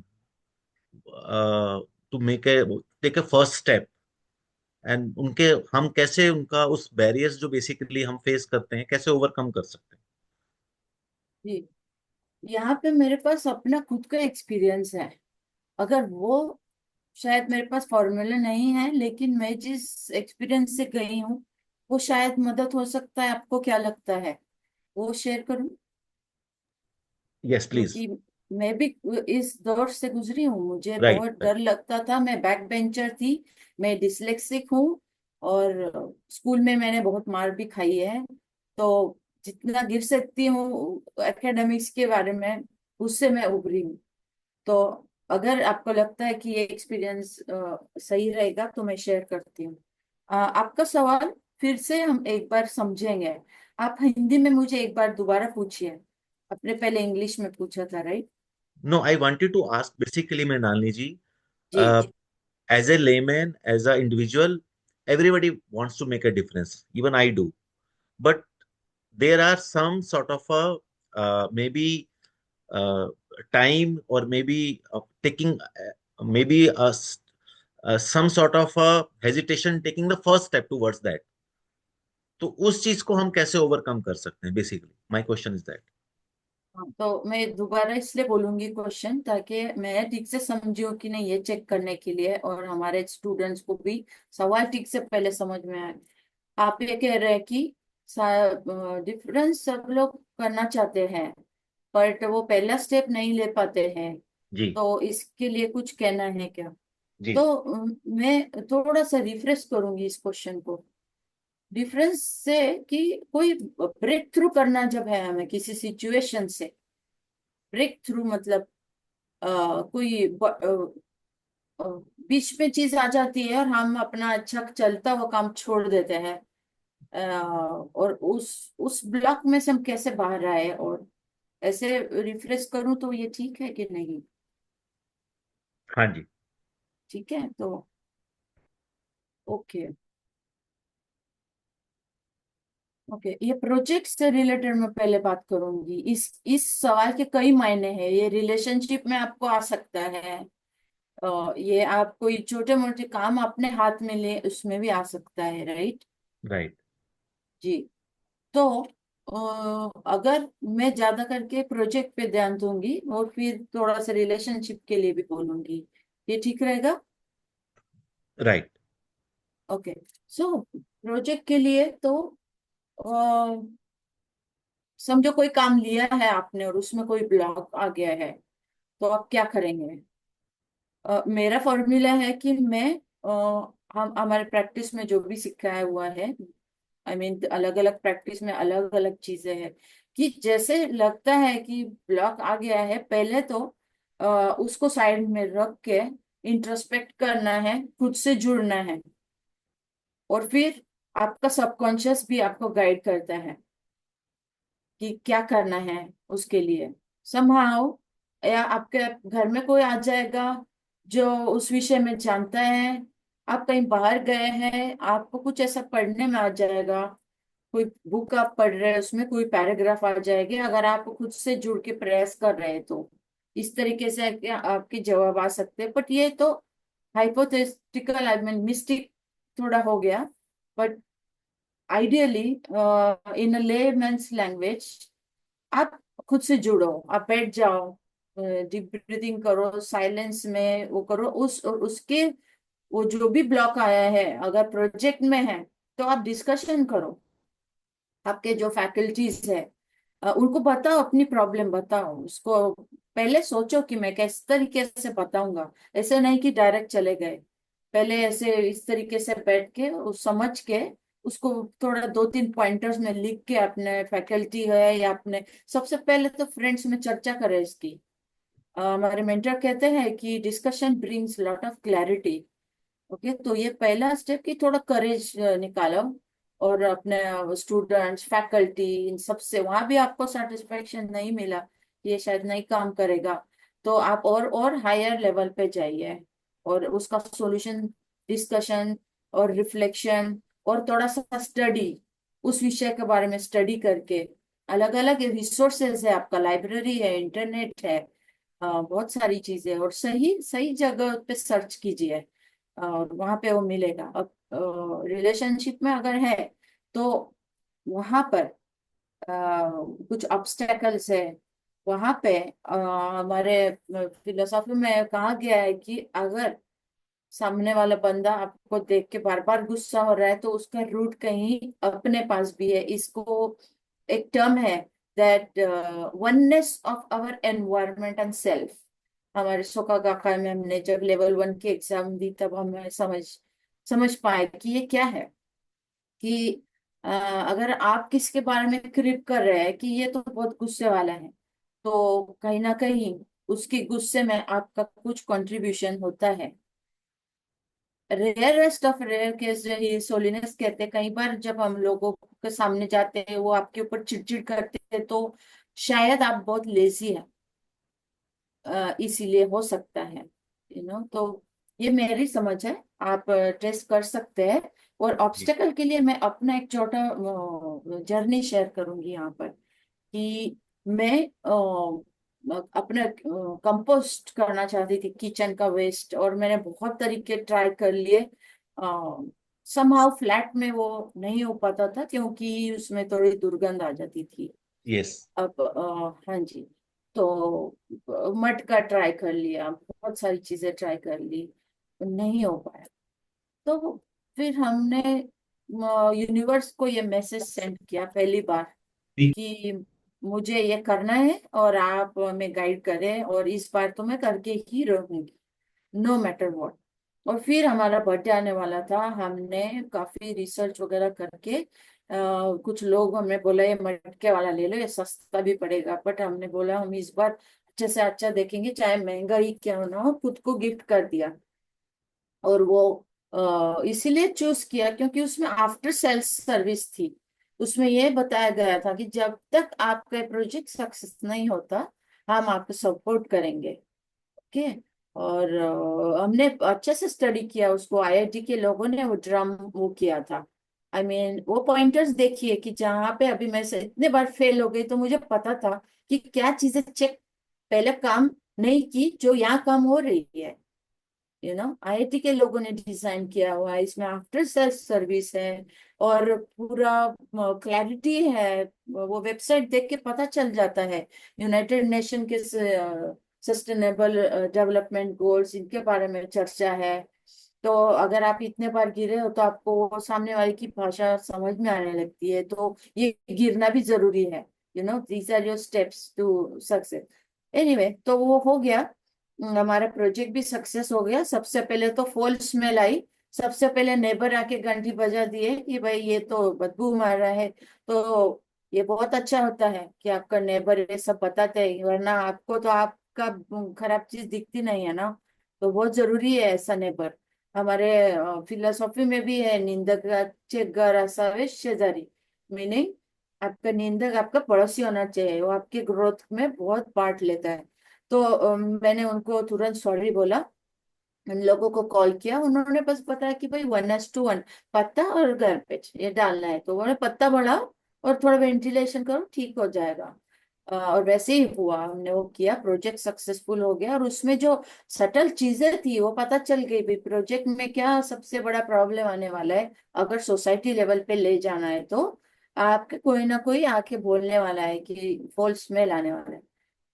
to take a first step? And उनके हम कैसे उनका उस barriers जो basically हम face करते हैं कैसे ओवरकम कर सकते हैं? जी, यहाँ पे मेरे पास अपना खुद का एक्सपीरियंस है। अगर वो, शायद मेरे पास फॉर्मूला नहीं है, लेकिन मैं जिस एक्सपीरियंस से गई हूँ वो शायद मदद हो सकता है। आपको क्या लगता है, वो शेयर करूँ? Yes please. क्योंकि मैं भी इस दौर से गुजरी हूँ। मुझे राइट बहुत राइट। डर लगता था। मैं बैक बेंचर थी, मैं डिसलेक्सिक हूँ, और स्कूल में मैंने बहुत मार भी खाई है। तो जितना गिर सकती हूँ एकेडमिक्स के बारे में, उससे मैं उभरी हूँ। तो अगर आपको लगता है कि ये एक्सपीरियंस सही रहेगा तो मैं शेयर करती हूँ। आपका सवाल फिर से हम एक बार समझेंगे। आप हिंदी में मुझे एक बार दोबारा पूछिए। आपने पहले इंग्लिश में पूछा था, right? No, I wanted to ask basically Mrinalini ji, जी। as a layman, as an individual, everybody wants to make a difference. Even I do. But there are some sort of a maybe uh, time or maybe taking maybe some sort of a hesitation taking the first step towards that. तो उस चीज को हम कैसे overcome कर सकते हैं? Basically my question is that. हाँ, तो मैं दोबारा इसलिए बोलूंगी क्वेश्चन, ताकि मैं ठीक से समझूं कि नहीं, ये चेक करने के लिए, और हमारे स्टूडेंट्स को भी सवाल ठीक से पहले समझ में आए। आप ये कह रहे हैं कि डिफरेंस सब लोग करना चाहते हैं, बट वो पहला स्टेप नहीं ले पाते हैं। जी तो इसके लिए कुछ कहना है क्या? जी। तो मैं थोड़ा सा रिफ्रेश करूंगी इस क्वेश्चन को। डिफरेंस से कि कोई ब्रेक थ्रू करना जब है हमें किसी सिचुएशन से, ब्रेक थ्रू मतलब कोई बीच में चीज आ जाती है और हम अपना अच्छा चलता हुआ काम छोड़ देते हैं, और उस ब्लॉक में से हम कैसे बाहर आए, और ऐसे रिफ्रेश करूं तो ये ठीक है कि नहीं? हाँ जी। ठीक है, तो ओके। ओके, ये प्रोजेक्ट से रिलेटेड मैं पहले बात करूंगी। इस सवाल के कई मायने हैं। ये रिलेशनशिप में आपको आ सकता है, ये आप कोई छोटे मोटे काम अपने हाथ में ले उसमें भी आ सकता है, राइट? राइट। जी। तो अगर मैं ज्यादा करके प्रोजेक्ट पे ध्यान दूंगी और फिर थोड़ा सा रिलेशनशिप के लिए भी बोलूंगी, ये ठीक रहेगा? राइट। ओके। सो प्रोजेक्ट के लिए तो समझो कोई काम लिया है आपने और उसमें कोई ब्लॉक आ गया है, तो आप क्या करेंगे? मेरा फॉर्मूला है कि मैं हम हमारे प्रैक्टिस में जो भी सिखाया हुआ है, आई मीन अलग अलग प्रैक्टिस में अलग अलग चीजें हैं, कि जैसे लगता है कि ब्लॉक आ गया है, पहले तो उसको साइड में रख के इंट्रोस्पेक्ट करना है, खुद से जुड़ना है, और फिर आपका सबकॉन्शियस भी आपको गाइड करता है कि क्या करना है उसके लिए। समहाउ या आपके घर में कोई आ जाएगा जो उस विषय में जानता है, आप कहीं बाहर गए हैं, आपको कुछ ऐसा पढ़ने में आ जाएगा, कोई बुक आप पढ़ रहे हैं उसमें कोई पैराग्राफ आ जाएगी, अगर आप खुद से जुड़ के प्रयास कर रहे हैं तो इस तरीके से आपके जवाब आ सकते हैं। बट ये तो हाइपोथेटिकल, आई मीन मिस्टिक थोड़ा हो गया। But ideally in layman's language, आप खुद से जुड़ो, आप बैठ जाओ, डीप ब्रीदिंग करो, साइलेंस में वो करो, और उसके वो जो भी ब्लॉक आया है अगर प्रोजेक्ट में है तो आप डिस्कशन करो। आपके जो फैकल्टीज है उनको बताओ, अपनी प्रॉब्लम बताओ उसको। पहले सोचो कि मैं किस तरीके से बताऊंगा, ऐसे नहीं कि डायरेक्ट चले गए। पहले ऐसे इस तरीके से बैठ के उस समझ के उसको थोड़ा दो तीन पॉइंटर्स में लिख के अपने फैकल्टी है या अपने, सबसे पहले तो फ्रेंड्स में चर्चा करें इसकी। हमारे मेंटर कहते हैं कि discussion brings lot of clarity. Okay, तो ये पहला स्टेप कि थोड़ा करेज निकालो, और अपने स्टूडेंट्स फैकल्टी इन सबसे, वहां भी आपको सेटिस्फेक्शन नहीं मिला, ये शायद नहीं काम करेगा, तो आप और हायर लेवल पे जाइए, और उसका सॉल्यूशन डिस्कशन और रिफ्लेक्शन, और थोड़ा सा स्टडी, उस विषय के बारे में स्टडी करके। अलग अलग रिसोर्सेज है, आपका लाइब्रेरी है, इंटरनेट है, बहुत सारी चीजें, और सही सही जगह पे सर्च कीजिए और वहां पे वो मिलेगा। अब रिलेशनशिप में अगर है तो वहां पर कुछ ऑब्स्टेकल्स है, वहां पे हमारे फिलोसॉफी में कहा गया है कि अगर सामने वाला बंदा आपको देख के बार बार गुस्सा हो रहा है तो उसका रूट कहीं अपने पास भी है। इसको एक टर्म है that oneness of our environment and self. हमारे सोका गाका में हमने जब लेवल 1 की एग्जाम दी तब हमें समझ पाए कि ये क्या है, कि अगर आप किसके बारे में क्रिप कर रहे हैं कि ये तो बहुत गुस्से वाला है, तो कहीं ना कहीं उसके गुस्से में आपका कुछ कंट्रीब्यूशन होता है। रेयरेस्ट ऑफ रेयर केस ही सोलिनेस कहते हैं, कई बार जब हम लोगों के सामने जाते हैं वो आपके ऊपर चिड़चिड़ करते हैं तो शायद आप बहुत लेजी हैं, इसीलिए हो सकता है, तो ये मेरी समझ है, आप टेस्ट कर सकते हैं। और जी। ऑब्स्टेकल के लिए मैं अपना एक छोटा जर्नी शेयर करूंगी यहाँ पर, कि मैं अपने कंपोस्ट करना चाहती थी किचन का वेस्ट, और मैंने बहुत तरीके ट्राई कर लिए। समहाउ फ्लैट में वो नहीं हो पाता था क्योंकि उसमें थोड़ी दुर्गंध आ जाती थी। यस। अब हाँ जी, तो मड का ट्राई कर लिया, बहुत सारी चीजें ट्राई कर ली, नहीं हो पाया। तो फिर हमने यूनिवर्स को ये मैसेज सेंड किया पहली बार कि मुझे ये करना है और आप हमें गाइड करें, और इस बार तो मैं करके ही रहूंगी, नो मैटर व्हाट। और फिर हमारा बर्थडे आने वाला था, हमने काफी रिसर्च वगैरह करके कुछ लोग हमने बोला ये मटके वाला ले लो, ये सस्ता भी पड़ेगा, बट हमने बोला हम इस बार अच्छे से अच्छा देखेंगे, चाहे महंगा ही क्यों ना हो, खुद को गिफ्ट कर दिया। और वो इसीलिए चूज किया क्योंकि उसमें आफ्टर सेल्स सर्विस थी। उसमें यह बताया गया था कि जब तक आपका प्रोजेक्ट सक्सेस नहीं होता हम आपको सपोर्ट करेंगे। ओके। और हमने अच्छे से स्टडी किया उसको, आईआईटी के लोगों ने वो ड्रम वो किया था। आई मीन वो पॉइंटर्स देखिए कि जहाँ पे अभी मैं से इतने बार फेल हो गई तो मुझे पता था कि क्या चीजें चेक पहले काम नहीं की जो यहाँ काम हो रही है। आईआईटी के लोगों ने डिजाइन किया हुआ है, इसमें आफ्टर सेल्स सर्विस है और पूरा क्लैरिटी है। वो वेबसाइट देख के पता चल जाता है यूनाइटेड नेशन के सस्टेनेबल डेवलपमेंट गोल्स इनके बारे में चर्चा है। तो अगर आप इतने बार गिरे हो तो आपको वो सामने वाले की भाषा समझ में आने लगती है, तो ये गिरना भी जरूरी है। These are your steps to success. Anyway, तो वो हो गया। हमारा प्रोजेक्ट भी सक्सेस हो गया। सबसे पहले तो फॉल स्मेल आई। सबसे पहले नेबर आके घंटी बजा दिए कि भाई ये तो बदबू मार रहा है। तो ये बहुत अच्छा होता है कि आपका नेबर ये सब बताते हैं, वरना आपको तो आपका खराब चीज दिखती नहीं है ना। तो बहुत जरूरी है ऐसा नेबर। हमारे फिलोसॉफी में भी है, निंदकाचे घर असावे शेजारी। मीनिंग आपका निंदक आपका पड़ोसी होना चाहिए, वो आपके ग्रोथ में बहुत पार्ट लेता है। तो मैंने उनको तुरंत सॉरी बोला। उन लोगों को कॉल किया, उन्होंने बस बताया कि भाई 1:1 पत्ता और गार्बेज ये डालना है, तो उन्होंने पत्ता बढ़ाओ और थोड़ा वेंटिलेशन करो ठीक हो जाएगा। और वैसे ही हुआ, हमने वो किया, प्रोजेक्ट सक्सेसफुल हो गया। और उसमें जो सटल चीजें थी वो पता चल गई भाई प्रोजेक्ट में क्या सबसे बड़ा प्रॉब्लम आने वाला है। अगर सोसाइटी लेवल पे ले जाना है तो आपके कोई ना कोई आके बोलने वाला है कि फॉल्स स्मेल आने वाला है।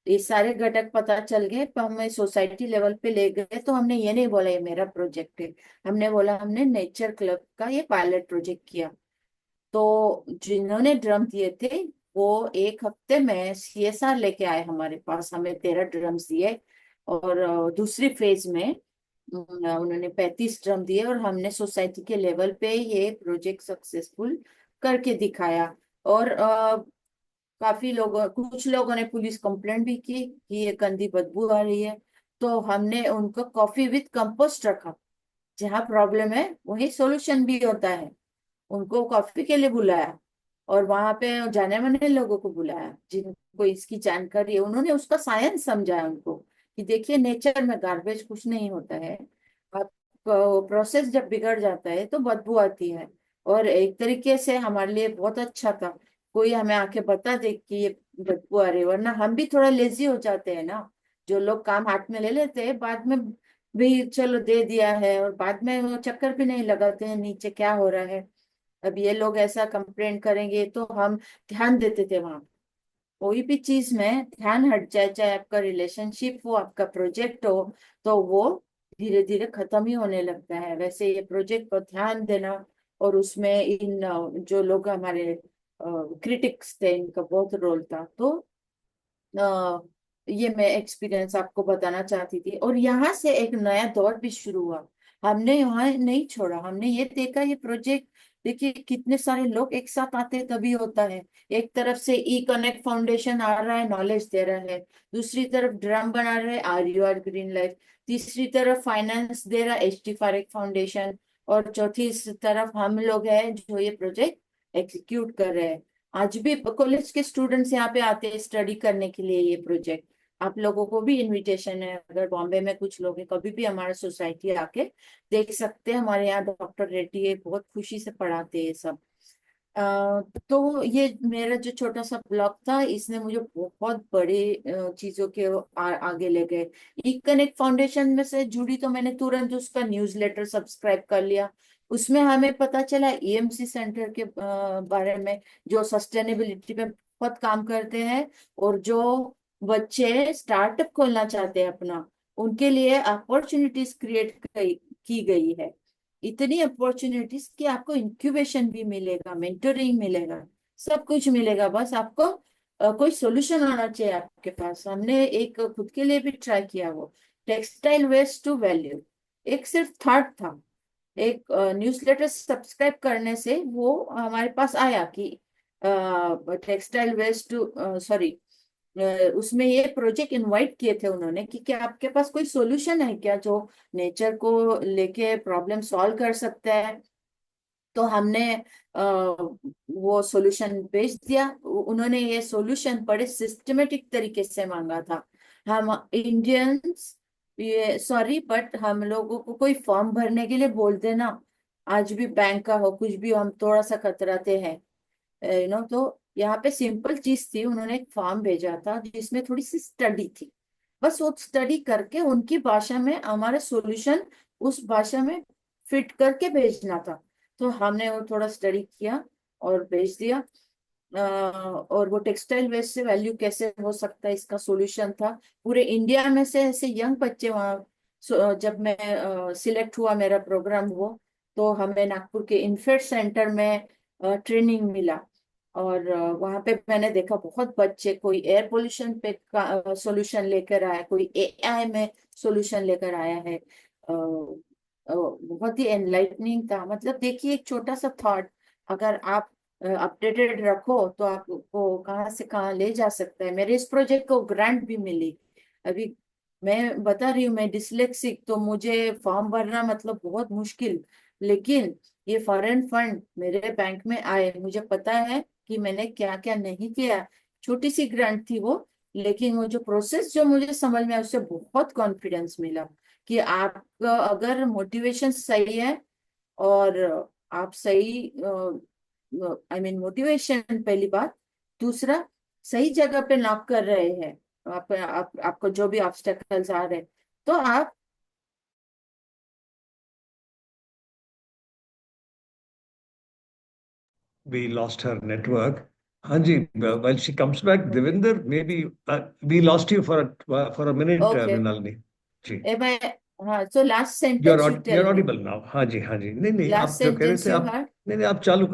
ये सारे घटक पता चल गए, पर हमें सोसाइटी लेवल पे ले गए तो हमने ये नहीं बोला ये मेरा प्रोजेक्ट है। हमने बोला हमने नेचर क्लब का ये पायलट प्रोजेक्ट किया। तो जिन्होंने ड्रम दिए थे वो 1 हफ्ते में सीएसआर लेके आए हमारे पास, हमें 13 ड्रम्स दिए। और दूसरी फेज में उन्होंने 35 ड्रम दिए और हमने सोसाइटी के लेवल पे ये प्रोजेक्ट सक्सेसफुल करके दिखाया। और काफी लोगों कुछ लोगों ने पुलिस कंप्लेंट भी की कि ये गंदी बदबू आ रही है। तो हमने उनको कॉफी विद कंपोस्ट रखा। जहाँ प्रॉब्लम है वही सॉल्यूशन भी होता है। उनको कॉफी के लिए बुलाया और वहां पे जाने माने लोगों को बुलाया जिनको इसकी जानकारी है। उन्होंने उसका साइंस समझाया उनको कि देखिए नेचर में गार्बेज कुछ नहीं होता है। आप प्रोसेस जब बिगड़ जाता है तो बदबू आती है। और एक तरीके से हमारे लिए बहुत अच्छा था कोई हमें आके बता दे कि ये बदबू आ रही है, वरना हम भी थोड़ा लेजी हो जाते हैं ना। जो लोग काम हाथ में ले लेते हैं बाद में भी चलो दे दिया है और बाद में वो चक्कर भी नहीं लगाते हैं नीचे क्या हो रहा है। अब ये लोग ऐसा कंप्लेंट करेंगे तो हम ध्यान देते थे वहां। कोई भी चीज में ध्यान हट जाए, चाहे आपका रिलेशनशिप हो आपका प्रोजेक्ट हो, तो वो धीरे धीरे खत्म ही होने लगता है। वैसे ये प्रोजेक्ट पर ध्यान देना और उसमें इन जो लोग हमारे क्रिटिक्स थे इनका बहुत रोल था। तो ये मैं एक्सपीरियंस आपको बताना चाहती थी। और यहाँ से एक नया दौर भी शुरू हुआ। हमने यहाँ नहीं छोड़ा, हमने ये देखा ये प्रोजेक्ट देखिए कितने सारे लोग एक साथ आते हैं तभी होता है। एक तरफ से ई कनेक्ट फाउंडेशन आ रहा है, नॉलेज दे रहा है। दूसरी तरफ ड्रम बना रहे हैं R U R green life. तीसरी तरफ फाइनेंस दे रहा है एच फारेक फाउंडेशन। और चौथी तरफ हम लोग हैं जो ये प्रोजेक्ट एग्जीक्यूट कर रहे हैं। आज भी कॉलेज के स्टूडेंट्स यहाँ पे आते हैं स्टडी करने के लिए ये प्रोजेक्ट। आप लोगों को भी इनविटेशन है, अगर बॉम्बे में कुछ लोग हैं कभी भी हमारा सोसाइटी आके देख सकते हैं। हमारे यहाँ डॉक्टर रेड्डी है, बहुत खुशी से पढ़ाते हैं सब। तो ये मेरा जो छोटा सा ब्लॉग था इसने मुझे बहुत बड़ी चीजों के आगे ले गए। ई कनेक्ट फाउंडेशन में से जुड़ी तो मैंने तुरंत उसका न्यूज़लेटर सब्सक्राइब कर लिया। उसमें हमें पता चला ईएमसी सेंटर के बारे में जो सस्टेनेबिलिटी पे बहुत काम करते हैं और जो बच्चे स्टार्टअप खोलना चाहते हैं अपना, उनके लिए अपॉर्चुनिटीज क्रिएट की गई है। इतनी अपॉर्चुनिटीज कि आपको इंक्यूबेशन भी मिलेगा, मेंटोरिंग मिलेगा, सब कुछ मिलेगा। बस आपको कोई सॉल्यूशन होना चाहिए आपके पास। हमने एक खुद के लिए भी ट्राई किया, वो टेक्सटाइल वेस्ट टू वैल्यू। एक सिर्फ थॉट था, एक न्यूज़लेटर सब्सक्राइब करने से वो हमारे पास आया कि टेक्सटाइल वेस्ट टू सॉरी उसमें ये प्रोजेक्ट इनवाइट किए थे उन्होंने कि क्या आपके पास कोई सॉल्यूशन है क्या जो नेचर को लेके प्रॉब्लम सॉल्व कर सकता है। तो हमने वो सॉल्यूशन भेज दिया। उन्होंने ये सॉल्यूशन बड़े सिस्टमेटिक तरीके से मांगा था। हम इंडियंस, ये सॉरी बट हम लोगों को कोई फॉर्म भरने के लिए बोल देना, आज भी बैंक का हो कुछ भी हो, हम थोड़ा सा कतराते हैं तो यहाँ पे सिंपल चीज थी। उन्होंने एक फॉर्म भेजा था जिसमें थोड़ी सी स्टडी थी, बस वो स्टडी करके उनकी भाषा में हमारा सॉल्यूशन उस भाषा में फिट करके भेजना था। तो हमने वो थोड़ा स्टडी किया और भेज दिया। और वो टेक्सटाइल वेस्ट से वैल्यू कैसे हो सकता है इसका सॉल्यूशन था। पूरे इंडिया में से ऐसे यंग बच्चे वहाँ, जब मैं सिलेक्ट हुआ मेरा प्रोग्राम वो, तो हमें नागपुर के इन्फेड सेंटर में ट्रेनिंग मिला। और वहाँ पे मैंने देखा बहुत बच्चे, कोई एयर पोल्यूशन पे सॉल्यूशन लेकर आया, कोई एआई में सॉल्यूशन लेकर आया है। बहुत ही एनलाइटनिंग था। मतलब देखिए, एक छोटा सा थॉट अगर आप अपडेटेड रखो तो आपको कहाँ से कहाँ ले जा सकता है। मेरे इस प्रोजेक्ट को ग्रांट भी मिली। अभी मैं बता रही हूँ, मैं डिसलेक्सिक, तो मुझे फॉर्म भरना मतलब बहुत मुश्किल, लेकिन ये फॉरेन फंड मेरे बैंक में आए, मुझे पता है कि मैंने क्या क्या नहीं किया। छोटी सी ग्रांट थी वो, लेकिन वो जो प्रोसेस जो मुझे समझ में आया उससे बहुत कॉन्फिडेंस मिला कि आपका अगर मोटिवेशन सही है और आप सही, आई मीन मोटिवेशन पहली बात, दूसरा सही जगह पे नॉक कर रहे हैं, आपको जो भी ऑब्स्टेकल्स आ रहे हैं तो आप We lost her network. Hanji, while she comes back, Devinder, maybe we lost you for a minute, okay. Mrinalini. जी, हाँ, so last sentence you you're tell me, audible now. हाँ जी, हाँ जी। नहीं नहीं, लास्ट आप जो कह रहे सेंटेंस थे यू आप, हैड। नहीं नहीं, आप चालू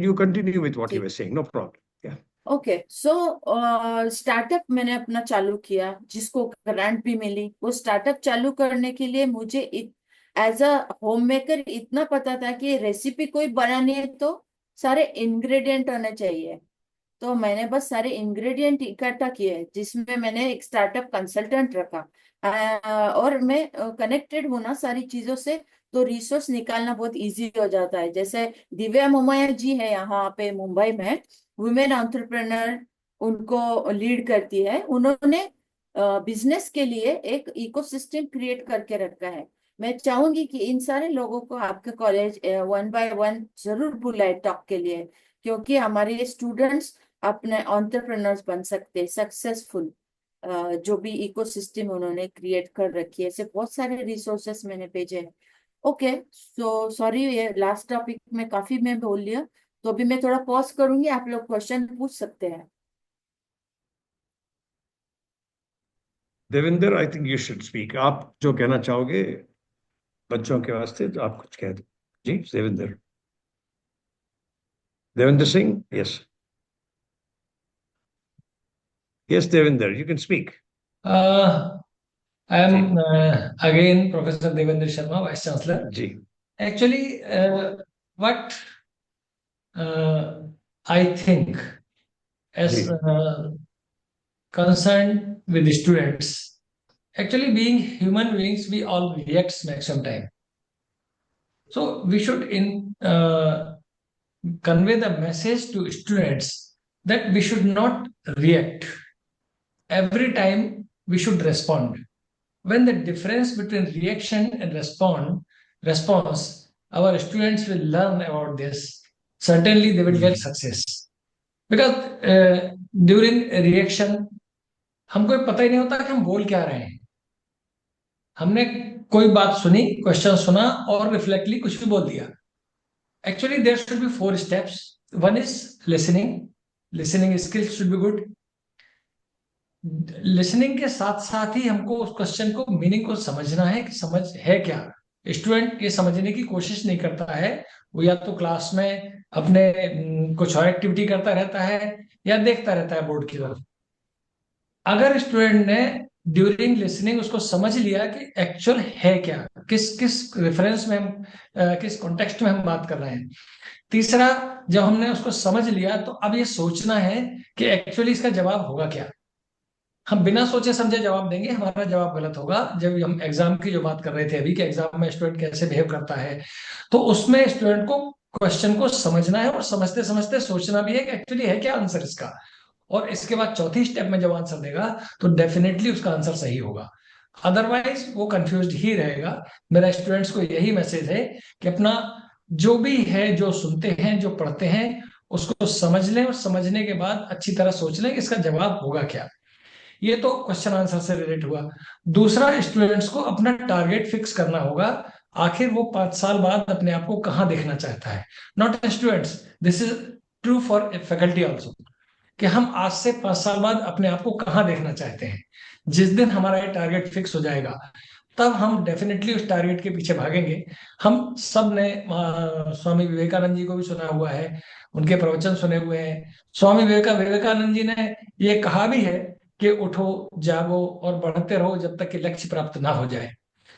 you continue with what you were ठीक, saying. No problem. Yeah. Okay. So startup मैंने अपना चालू किया, जिसको ग्रांट भी मिली। वो स्टार्टअप चालू करने के लिए मुझे एज अ होम मेकर इतना पता था कि रेसिपी कोई बनानी है तो सारे इंग्रेडिएंट होने चाहिए। तो मैंने बस सारे इंग्रेडिएंट इकट्ठा किए, जिसमें मैंने एक स्टार्टअप कंसल्टेंट रखा। और मैं कनेक्टेड हूँ ना सारी चीजों से, तो रिसोर्स निकालना बहुत इजी हो जाता है। जैसे दिव्या मोमाया जी है यहाँ पे मुंबई में, वुमेन एंटरप्रेन्योर, उनको लीड करती है। उन्होंने बिजनेस के लिए एक इकोसिस्टम क्रिएट करके रखा है। मैं चाहूंगी कि इन सारे लोगों को आपके कॉलेज वन बाय वन जरूर बुलाए टॉक के लिए, क्योंकि हमारे स्टूडेंट्स अपने एंटरप्रेन्योर्स बन सकते, सक्सेसफुल। जो भी इकोसिस्टम उन्होंने क्रिएट कर रखी है, ऐसे बहुत सारे रिसोर्सेस मैंने भेजे हैं। ओके, सो सॉरी, ये लास्ट टॉपिक में काफी मैं बोल लिया, तो अभी मैं थोड़ा पॉज करूंगी, आप लोग क्वेश्चन पूछ सकते हैं। Devinder, I think you should speak. आप जो कहना चाहोगे बच्चों के वास्ते, तो आप कुछ कह दो। जी, Devinder. Devinder Singh, yes. Yes, Devinder, you can speak. I जी, am again Professor Devendra Sharma, Vice Chancellor. जी, Actually, what I think as जी, concerned with the students, actually being human beings, we all react maximum time. So we should convey the message to students that we should not react. Every time we should respond. When the difference between reaction and response, our students will learn about this. Certainly, they will get success. Because during reaction, हमको पता ही नहीं होता कि हम बोल क्या रहे हैं। हमने कोई बात सुनी, क्वेश्चन सुना और रिफ्लेक्टली कुछ भी बोल दिया। Actually, there should be 4 steps. One is listening. Listening skills should be good. Listening के साथ साथ ही हमको उस क्वेश्चन को, मीनिंग को समझना है कि समझ है क्या। स्टूडेंट ये समझने की कोशिश नहीं करता है, वो या तो क्लास में अपने कुछ और एक्टिविटी करता रहता है या देखता रहता है बोर्ड की तरफ। अगर स्टूडेंट ने ड्यूरिंग लिसनिंग उसको समझ लिया कि एक्चुअल है क्या, किस किस रेफरेंस में हम, किस कॉन्टेक्स्ट में हम बात कर रहे हैं। तीसरा, जब हमने उसको समझ लिया तो अब ये सोचना है कि एक्चुअली इसका जवाब होगा क्या। हम बिना सोचे समझे जवाब देंगे, हमारा जवाब गलत होगा। जब हम एग्जाम की जो बात कर रहे थे अभी, कि एग्जाम में स्टूडेंट कैसे बिहेव करता है, तो उसमें स्टूडेंट को क्वेश्चन को समझना है, और समझते समझते सोचना भी है कि एक्चुअली है क्या आंसर इसका। और इसके बाद चौथी स्टेप में जब आंसर देगा तो डेफिनेटली उसका आंसर सही होगा, अदरवाइज वो कंफ्यूज्ड ही रहेगा। मेरा स्टूडेंट्स को यही मैसेज है कि अपना जो भी है, जो सुनते हैं, जो पढ़ते हैं, उसको समझ लें, और समझने के बाद अच्छी तरह सोच लें कि इसका जवाब होगा क्या। ये तो क्वेश्चन आंसर से रिलेट हुआ। दूसरा, स्टूडेंट्स को अपना टारगेट फिक्स करना होगा। आखिर वो 5 साल बाद अपने आप को कहाँ देखना चाहता है। Not students, this is true for faculty also, कि हम आज से 5 साल बाद अपने आप को कहाँ देखना चाहते हैं। जिस दिन हमारा ये टारगेट फिक्स हो जाएगा, तब हम डेफिनेटली उस टारगेट के पीछे भागेंगे। हम सब ने स्वामी विवेकानंद जी को भी सुना हुआ है, उनके प्रवचन सुने हुए हैं। स्वामी विवेकानंद जी ने ये कहा भी है कि उठो, जागो और बढ़ते रहो जब तक कि लक्ष्य प्राप्त ना हो जाए।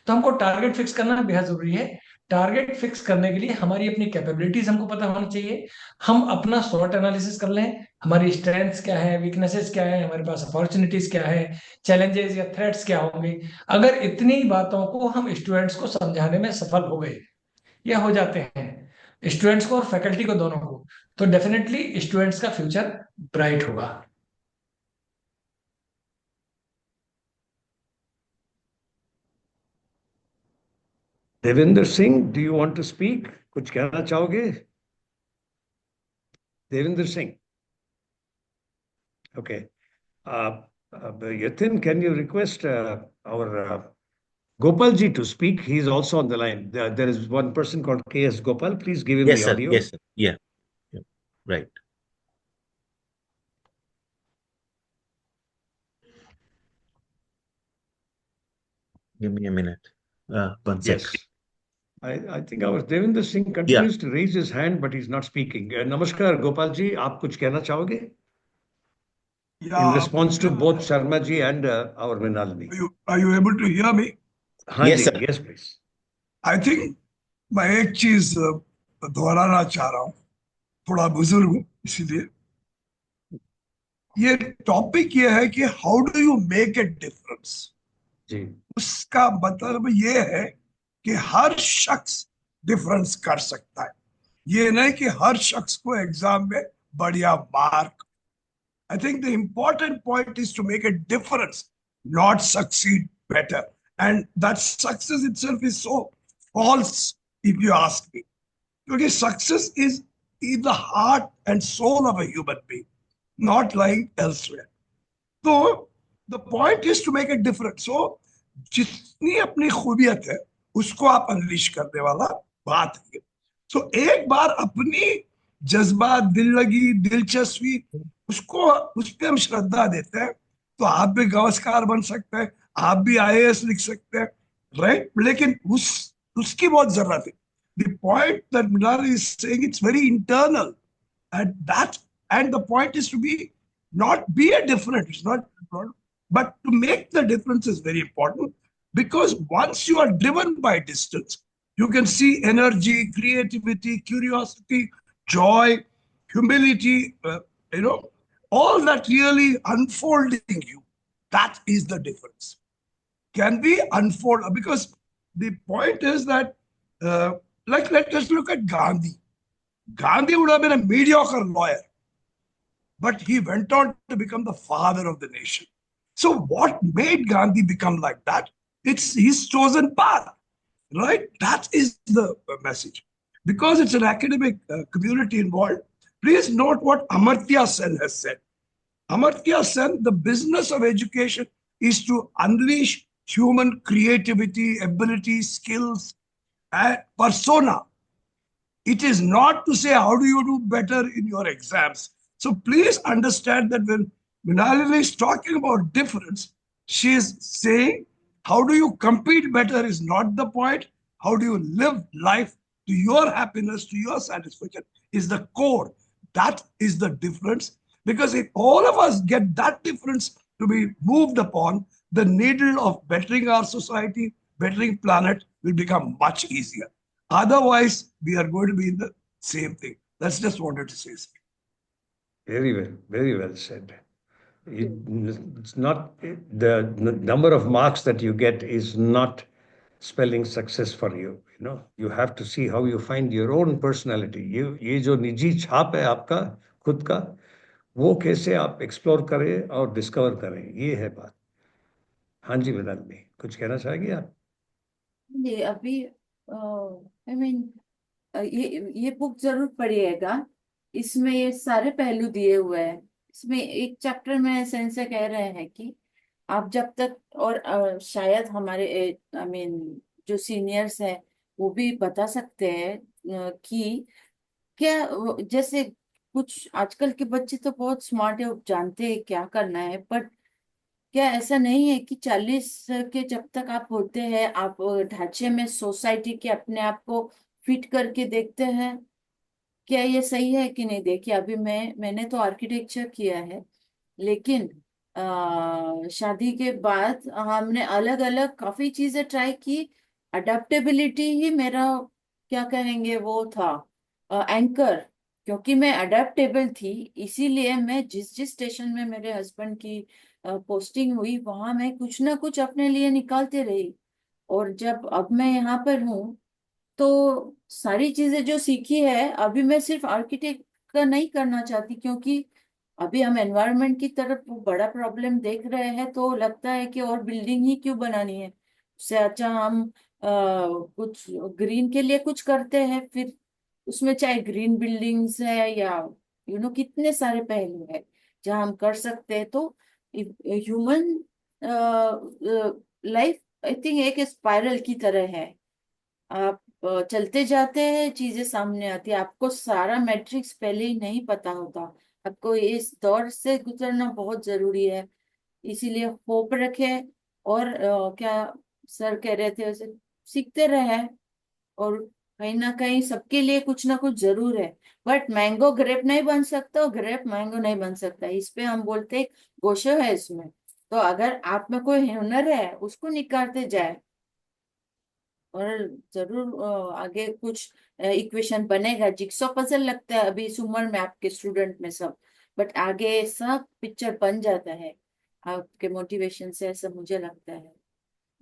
तो हमको टारगेट फिक्स करना बेहद जरूरी है। टारगेट फिक्स करने के लिए हमारी अपनी कैपेबिलिटीज हमको पता होनी चाहिए। हम अपना स्वॉट एनालिसिस कर लें, हमारी स्ट्रेंथ्स क्या है, वीकनेसेस क्या है, हमारे पास अपॉर्चुनिटीज क्या है, चैलेंजेस या थ्रेट्स क्या होंगे। अगर इतनी बातों को हम स्टूडेंट्स को समझाने में सफल हो गए, या हो जाते हैं, स्टूडेंट्स को और फैकल्टी को दोनों को, तो डेफिनेटली स्टूडेंट्स का फ्यूचर ब्राइट होगा। Devendra Singh, do you want to speak? कुछ कहना चाहोगे Devendra Singh? Okay, Yatin, can you request our Gopal ji to speak? He is also on the line. There is one person called KS Gopal. Please give him Yes, the sir. audio. Yes, sir. Yeah. Yeah. Right. Give me a minute. One sec. Yes. I think our Devendra Singh continues to raise his hand, but he's not speaking. Namaskar, Gopal ji. आप कुछ कहना चाहोगे? In response to both Sharma ji and our Mrinalini. Are you able to hear me? हाँ Yes, ji, sir. yes, please. I think मैं एक चीज दोहराना चाह रहा हूँ, थोड़ा बुजुर्ग हूँ इसीलिए। ये टॉपिक ये है कि how do you make a difference. जी, उसका मतलब ये है कि हर शख्स डिफरेंस कर सकता है। ये नहीं कि हर शख्स को एग्जाम में बढ़िया mark. I think the important point is to make a difference, not succeed better. And that success itself is so false, if you ask me. Because success is in the heart and soul of a human being, not lying elsewhere. So the point is to make a difference. So जितनी अपनी खूबियत है उसको आप unleash करने वाला बात है। So एक बार अपनी जज्बात, दिल लगी, दिलचस्पी, उसको उस पर हम श्रद्धा देते हैं, तो आप भी गवास्कार बन सकते हैं, आप भी आईएएस लिख सकते हैं, राइट। लेकिन उसकी बहुत जरूरत है। The point that Mrinalini is saying, it's very internal, and the point is to not be a different. It's not, but to make the difference is very important, because once you are driven by distance, you can see energy, creativity, curiosity, joy, humility, all that really unfolding you. That is the difference. Can we unfold? Because the point is that, let us look at Gandhi. Gandhi would have been a mediocre lawyer, but he went on to become the father of the nation. So what made Gandhi become like that? It's his chosen path, right? That is the message. Because it's an academic community involved, please note what Amartya Sen has said. Amartya Sen, the business of education is to unleash human creativity, ability, skills, and persona. It is not to say how do you do better in your exams. So please understand that when Mrinalini is talking about difference, she is saying how do you compete better is not the point. How do you live life to your happiness, to your satisfaction is the core. That is the difference. Because if all of us get that difference to be moved upon, the needle of bettering our society, bettering planet will become much easier. Otherwise, we are going to be in the same thing. That's just wanted to say. very well said. It's not the number of marks that you get is not spelling success for you. You have to see how you find your own personality. ये जो निजी छाप है आपका खुद का, वो कैसे आप एक्सप्लोर करें और डिस्कवर करें, ये है बात। हाँ जी विदाल में कुछ कहना चाहेंगे आप? ये अभी आई मीन ये बुक जरूर पढ़िएगा। इसमें ये सारे पहलू दिए हुए हैं। इसमें एक चैप्टर में सेंसे कह रहे हैं कि आप जब तक, और शायद हमारे आई मीन जो सीनियर्स हैं वो भी बता सकते हैं कि क्या जैसे कुछ आजकल के बच्चे तो बहुत स्मार्ट है, वो जानते हैं क्या करना है, बट क्या ऐसा नहीं है कि 40 के जब तक आप होते हैं आप ढांचे में सोसाइटी के अपने आप को फिट करके देखते हैं? क्या ये सही है कि नहीं? देखिए अभी मैंने तो आर्किटेक्चर किया है, लेकिन शादी के बाद हमने अलग अलग काफी चीजें ट्राई की। अडेप्टेबिलिटी ही मेरा क्या कहेंगे वो था एंकर, क्योंकि मैं अडेप्टेबल थी। इसीलिए मैं जिस जिस स्टेशन में मेरे हस्बैंड की पोस्टिंग हुई वहां मैं कुछ ना कुछ अपने लिए निकालते रही। और जब अब मैं यहाँ पर हूँ तो सारी चीजें जो सीखी है, अभी मैं सिर्फ आर्किटेक्ट का नहीं करना चाहती, क्योंकि अभी हम एनवायरनमेंट की तरफ वो बड़ा प्रॉब्लम देख रहे हैं, तो लगता है कि और बिल्डिंग ही क्यों बनानी है, उससे अच्छा हम कुछ ग्रीन के लिए कुछ करते हैं। फिर उसमें चाहे ग्रीन बिल्डिंग्स है या कितने सारे पहलू है जहाँ हम कर सकते हैं। तो ह्यूमन लाइफ आई थिंक एक स्पाइरल की तरह है। आप चलते जाते हैं, चीजें सामने आती है, आपको सारा मैट्रिक्स पहले ही नहीं पता होता। आपको इस दौर से गुजरना बहुत जरूरी है। इसीलिए होप रखे और क्या सर कह रहे थे वैसे सीखते रहे। और कहीं ना कहीं सबके लिए कुछ ना कुछ जरूर है, बट मैंगो ग्रेप नहीं बन सकता और ग्रेप मैंगो नहीं बन सकता। इस पे हम बोलते हैं गोशो है इसमें। तो अगर आप में कोई हुनर है उसको निखारते जाए, और जरूर आगे कुछ इक्वेशन बनेगा। जिक्सो पजल लगता है अभी इस उम्र में आपके स्टूडेंट में सब, बट आगे सब पिक्चर बन जाता है आपके मोटिवेशन से, ऐसा मुझे लगता है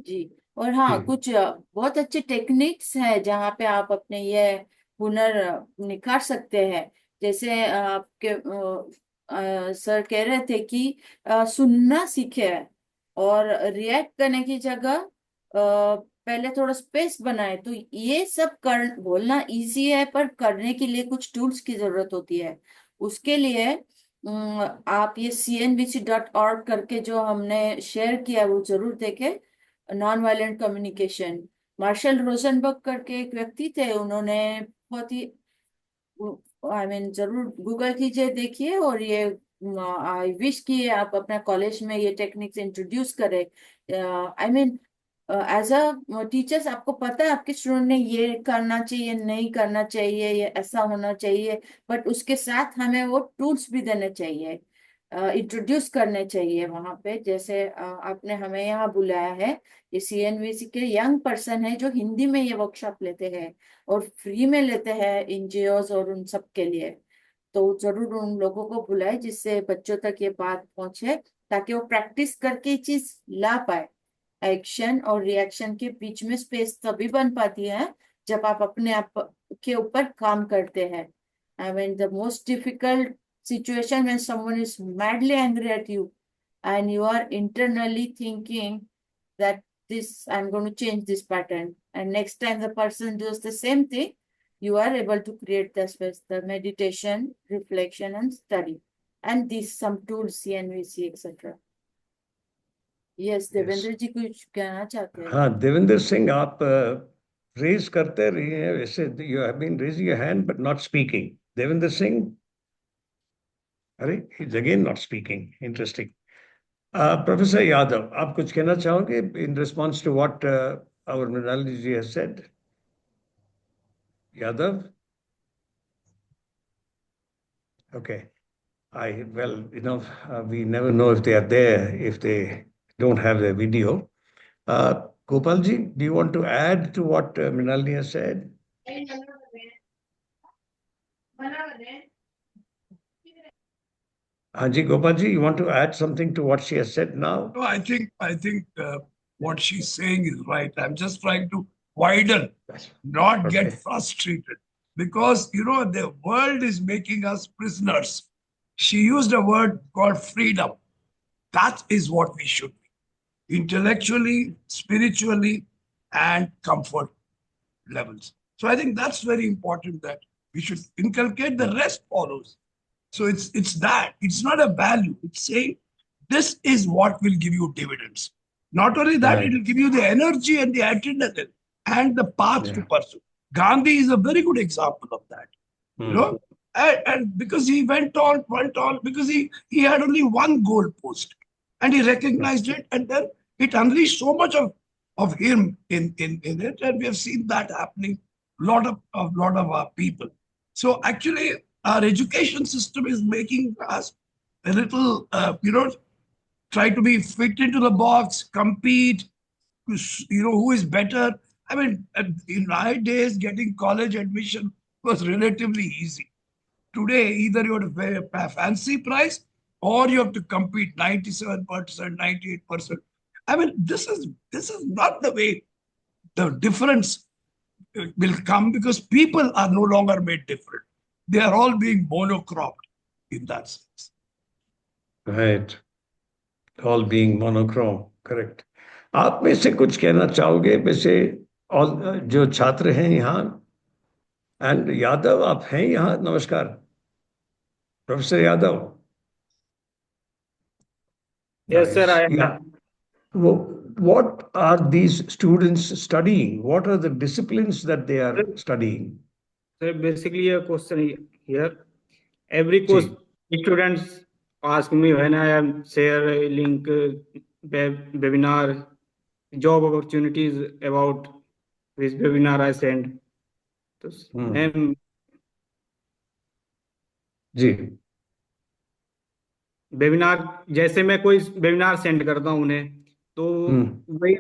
जी। और हाँ, कुछ बहुत अच्छे टेक्निक्स हैं जहाँ पे आप अपने ये हुनर निखार सकते हैं। जैसे आपके सर कह रहे थे कि सुनना सीखे और रिएक्ट करने की जगह पहले थोड़ा स्पेस बनाए। तो ये सब कर बोलना इजी है, पर करने के लिए कुछ टूल्स की जरूरत होती है। उसके लिए आप ये cnbc.org करके जो हमने शेयर किया है वो जरूर देखें। Non violent communication, Marshall Rosenberg करके एक व्यक्ति थे, उन्होंने बहुत ही आई मीन जरूर गूगल कीजिए, देखिए। और ये आई विश कि आप अपना कॉलेज में ये टेक्निक्स इंट्रोड्यूस करें। I mean as a teachers आपको पता है आपके स्टूडेंट ने ये करना चाहिए, नहीं करना चाहिए, ये ऐसा होना चाहिए, बट उसके साथ हमें वो टूल्स भी देने चाहिए, इंट्रोड्यूस करने चाहिए वहां पे। जैसे आपने हमें यहाँ बुलाया है, ये सीएनवीसी के यंग पर्सन है जो हिंदी में ये वर्कशॉप लेते हैं और फ्री में लेते हैं एनजीओज और उन सब के लिए। तो जरूर उन लोगों को बुलाए जिससे बच्चों तक ये बात पहुंचे, ताकि वो प्रैक्टिस करके ये चीज ला पाए। एक्शन और रिएक्शन के बीच में स्पेस तभी बन पाती है जब आप अपने आप के ऊपर काम करते हैं। I mean the most difficult situation when someone is madly angry at you and you are internally thinking that this I'm going to change this pattern, and next time the person does the same thing, you are able to create the space, the meditation, reflection and study, and these some tools CNVC etc. Yes, Devendra ji कुछ कहना चाहते हैं? हाँ देवेंद्र सिंह, आप raise करते रहे हैं वैसे। You have been raising your hand but not speaking. Devendra Singh, अरे is again not speaking, interesting. Professor Yadav, आप कुछ कहना चाहोगे in response to what our Mrinalini ji has said? Yadav? Okay. Well, we never know if they are there, if they don't have their video. Gopalji, do you want to add to what Mrinalini has said? Haji Gopalji, you want to add something to what she has said now? No, I think what she's saying is right. I'm just trying to widen, not get Okay. frustrated, because the world is making us prisoners. She used a word called freedom. That is what we should be, intellectually, spiritually, and comfort levels. So I think that's very important, that we should inculcate. The rest follows. So it's that. It's not a value. It's saying this is what will give you dividends. Not only that, Right. it will give you the energy and the adrenaline and the path to Yeah. pursue. Gandhi is a very good example of that. You know, and because he went on, because he had only one goal post, and he recognized it, and then it unleashed so much of him in it, and we have seen that happening lot of our people. So actually, our education system is making us a little, try to be fit into the box, compete, who is better. I mean, in my days, getting college admission was relatively easy. Today, either you have to pay a fancy price or you have to compete 97%, 98%. I mean, this is not the way. The difference will come because people are no longer made different. They are all being monocropped in that sense. Right. All being monochrome. Correct. आप में से कुछ कहना चाहोगे वैसे और जो छात्र हैं यहाँ एंड यादव आप हैं यहाँ नमस्कार professor Yadav Yes, sir, I Yeah. am. What are these students studying? What are the disciplines that they are studying? So basically, a question here. Every course, students ask me when I am share a link, webinar, job opportunities about this webinar I send. तो ma'am जी webinar जैसे मैं कोई webinar send करता हूँ उन्हें तो वही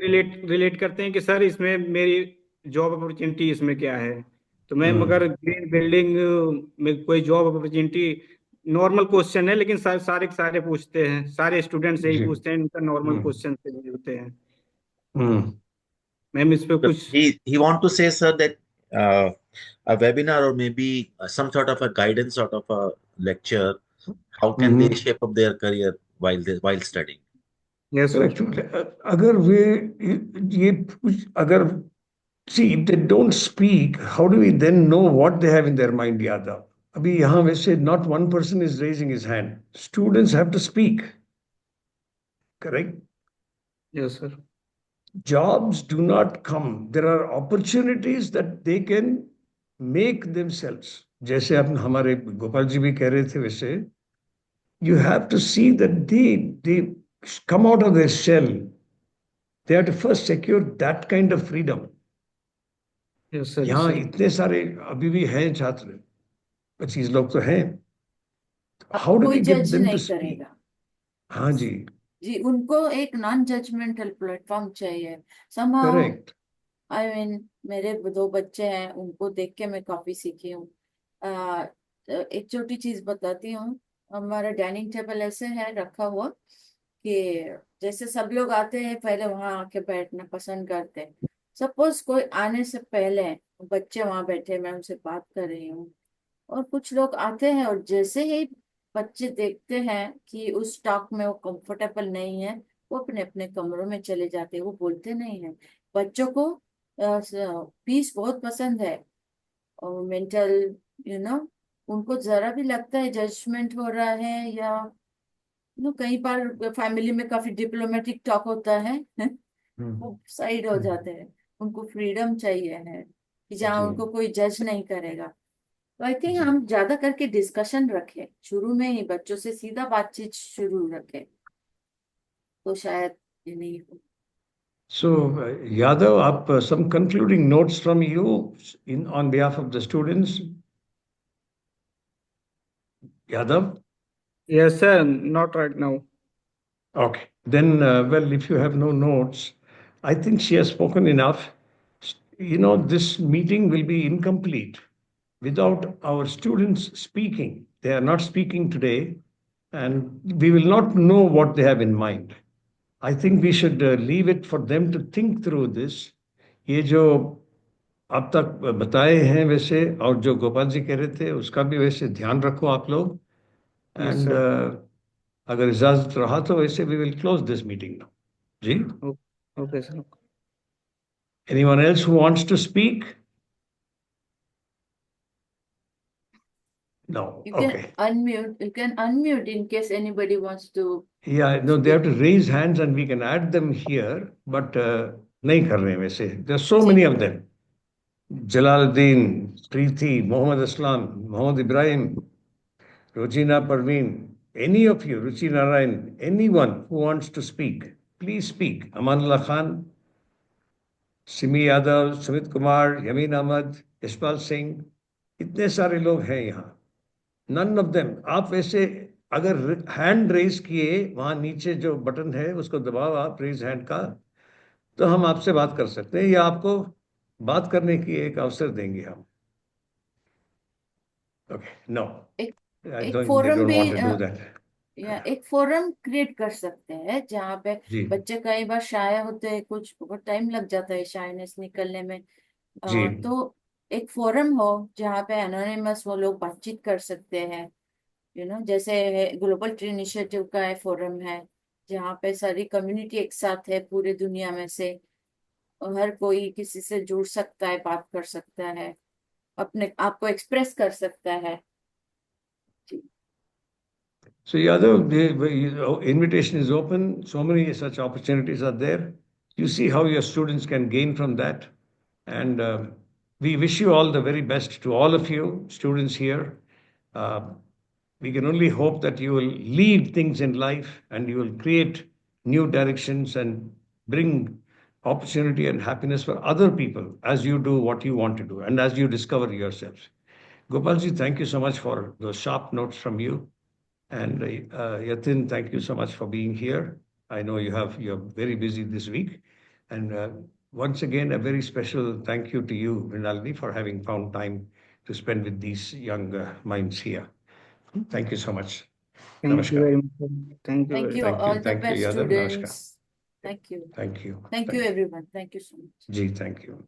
relate करते हैं कि सर इसमें मेरी जॉब अपॉर्चुनिटी इसमें क्या है तो मैम अगर ग्रीन बिल्डिंग में कोई जॉब अपॉर्चुनिटी नॉर्मल क्वेश्चन है लेकिन सारे सारे पूछते हैं सारे स्टूडेंट से ही पूछते हैं इनका नॉर्मल क्वेश्चन से भी होते हैं मैम इस पे कुछ he want to say sir that a webinar or maybe some sort of a guidance sort of a lecture how can they shape up their career while studying yes अगर वे ये अगर see if they don't speak how do we then know what they have in their mind Yadav अभी यहाँ वैसे not one person is raising his hand students have to speak correct yes sir jobs do not come there are opportunities that they can make themselves जैसे अब हमारे गोपाल जी भी कह रहे थे वैसे you have to see that they come out of their shell they have to first secure that kind of freedom yes sir यहाँ इतने सारे अभी भी हैं छात्र 25 लोग तो हैं how do we get them to speak हाँ जी जी उनको एक नॉन जजमेंटल प्लेटफॉर्म चाहिए somehow करेक्ट आई मीन मेरे 2 बच्चे हैं उनको देख के मैं काफी सीखी हूँ एक छोटी चीज बताती हूँ हमारा डाइनिंग टेबल ऐसे है रखा हुआ कि जैसे सब लोग आते हैं पहले वहां आके बैठना पसंद करते हैं सपोज कोई आने से पहले बच्चे वहां बैठे मैं उनसे बात कर रही हूँ और कुछ लोग आते हैं और जैसे ही बच्चे देखते हैं कि उस टॉक में वो कंफर्टेबल नहीं है वो अपने अपने कमरों में चले जाते हैं वो बोलते नहीं है बच्चों को पीस बहुत पसंद है और मेंटल उनको जरा भी लगता है जजमेंट हो रहा है या कई बार फैमिली में काफी डिप्लोमेटिक टॉक होता है वो साइड हो जाते हैं उनको फ्रीडम चाहिए है कि जहाँ उनको कोई जज नहीं करेगा तो आई थिंक हम ज्यादा करके डिस्कशन रखें शुरू में ही बच्चों से सीधा बातचीत शुरू रखें तो शायद ये नहीं हो So, Yadav, some concluding notes from you on behalf of the students. Yadav? Yes, sir. Not right now. Okay. Then, well, if you have no notes, I think she has spoken enough. This meeting will be incomplete without our students speaking. They are not speaking today. and we will not know what they have in mind. I think we should leave it for them to think through this. ये जो अब तक बताए हैं वैसे, और जो गोपाल जी कह रहे थे उसका भी वैसे ध्यान रखो आप लोग. Yes, and sir. अगर इजाजत रहा तो वैसे we will close this meeting now. जी, Okay, sir. Anyone else who wants to speak? No. You can Okay. unmute. You can unmute in case anybody wants to. Yeah, no, they have to raise hands and we can add them here, but नहीं कर रहे हैं वैसे. There are so many of them. Jalaluddin, Preeti, Mohammed Aslam, Mohammed Ibrahim, Rojina Parveen, any of you, Ruchi Narayan, anyone who wants to speak, please speak. Amanullah Khan, Simi Yadav, Sumit Kumar, Yamin Ahmad, Yashpal Singh, इतने सारे लोग हैं यहाँ. None of them. आप वैसे अगर hand raise किए, वहां नीचे जो बटन है उसको दबाओ आप, रेज हैंड का, तो हम आपसे बात कर सकते हैं या आपको बात करने की एक अवसर देंगे हम. ओके, नो, आई एक डोंट, दे फोरम डोंट भी वांट टू डू दैट. या एक फोरम क्रिएट कर सकते हैं जहाँ पे जी बच्चे कई बार शाय होते हैं, कुछ बहुत टाइम लग जाता है शायनेस निकलने में. जी तो एक फोरम हो जहाँ पे एनोनिमस वो लोग बातचीत कर सकते हैं. जैसे ग्लोबल ट्री इनिशिएटिव का फोरम है जहाँ पे सारी कम्युनिटी एक साथ है पूरे दुनिया में से, और हर कोई किसी से जुड़ सकता है, बात कर सकता है, अपने आप को एक्सप्रेस कर सकता है. So Yadav, the invitation is open. So many such opportunities are there. You see how your students can gain from that. And we wish you all the very best to all of you students here. We can only hope that you will lead things in life and you will create new directions and bring opportunity and happiness for other people as you do what you want to do and as you discover yourselves. Gopalji, thank you so much for those sharp notes from you. And Yatin, thank you so much for being here. I know you're very busy this week. And once again, a very special thank you to you, Mrinalini, for having found time to spend with these young minds here. Thank you so much. Thank you Namaskar. very much, sir. Thank you Thank very you, much. all the Thank you, best Yadav. Namaskar. students. Thank you. Thank you. Thank you, everyone. Thank you so much. Ji, thank you.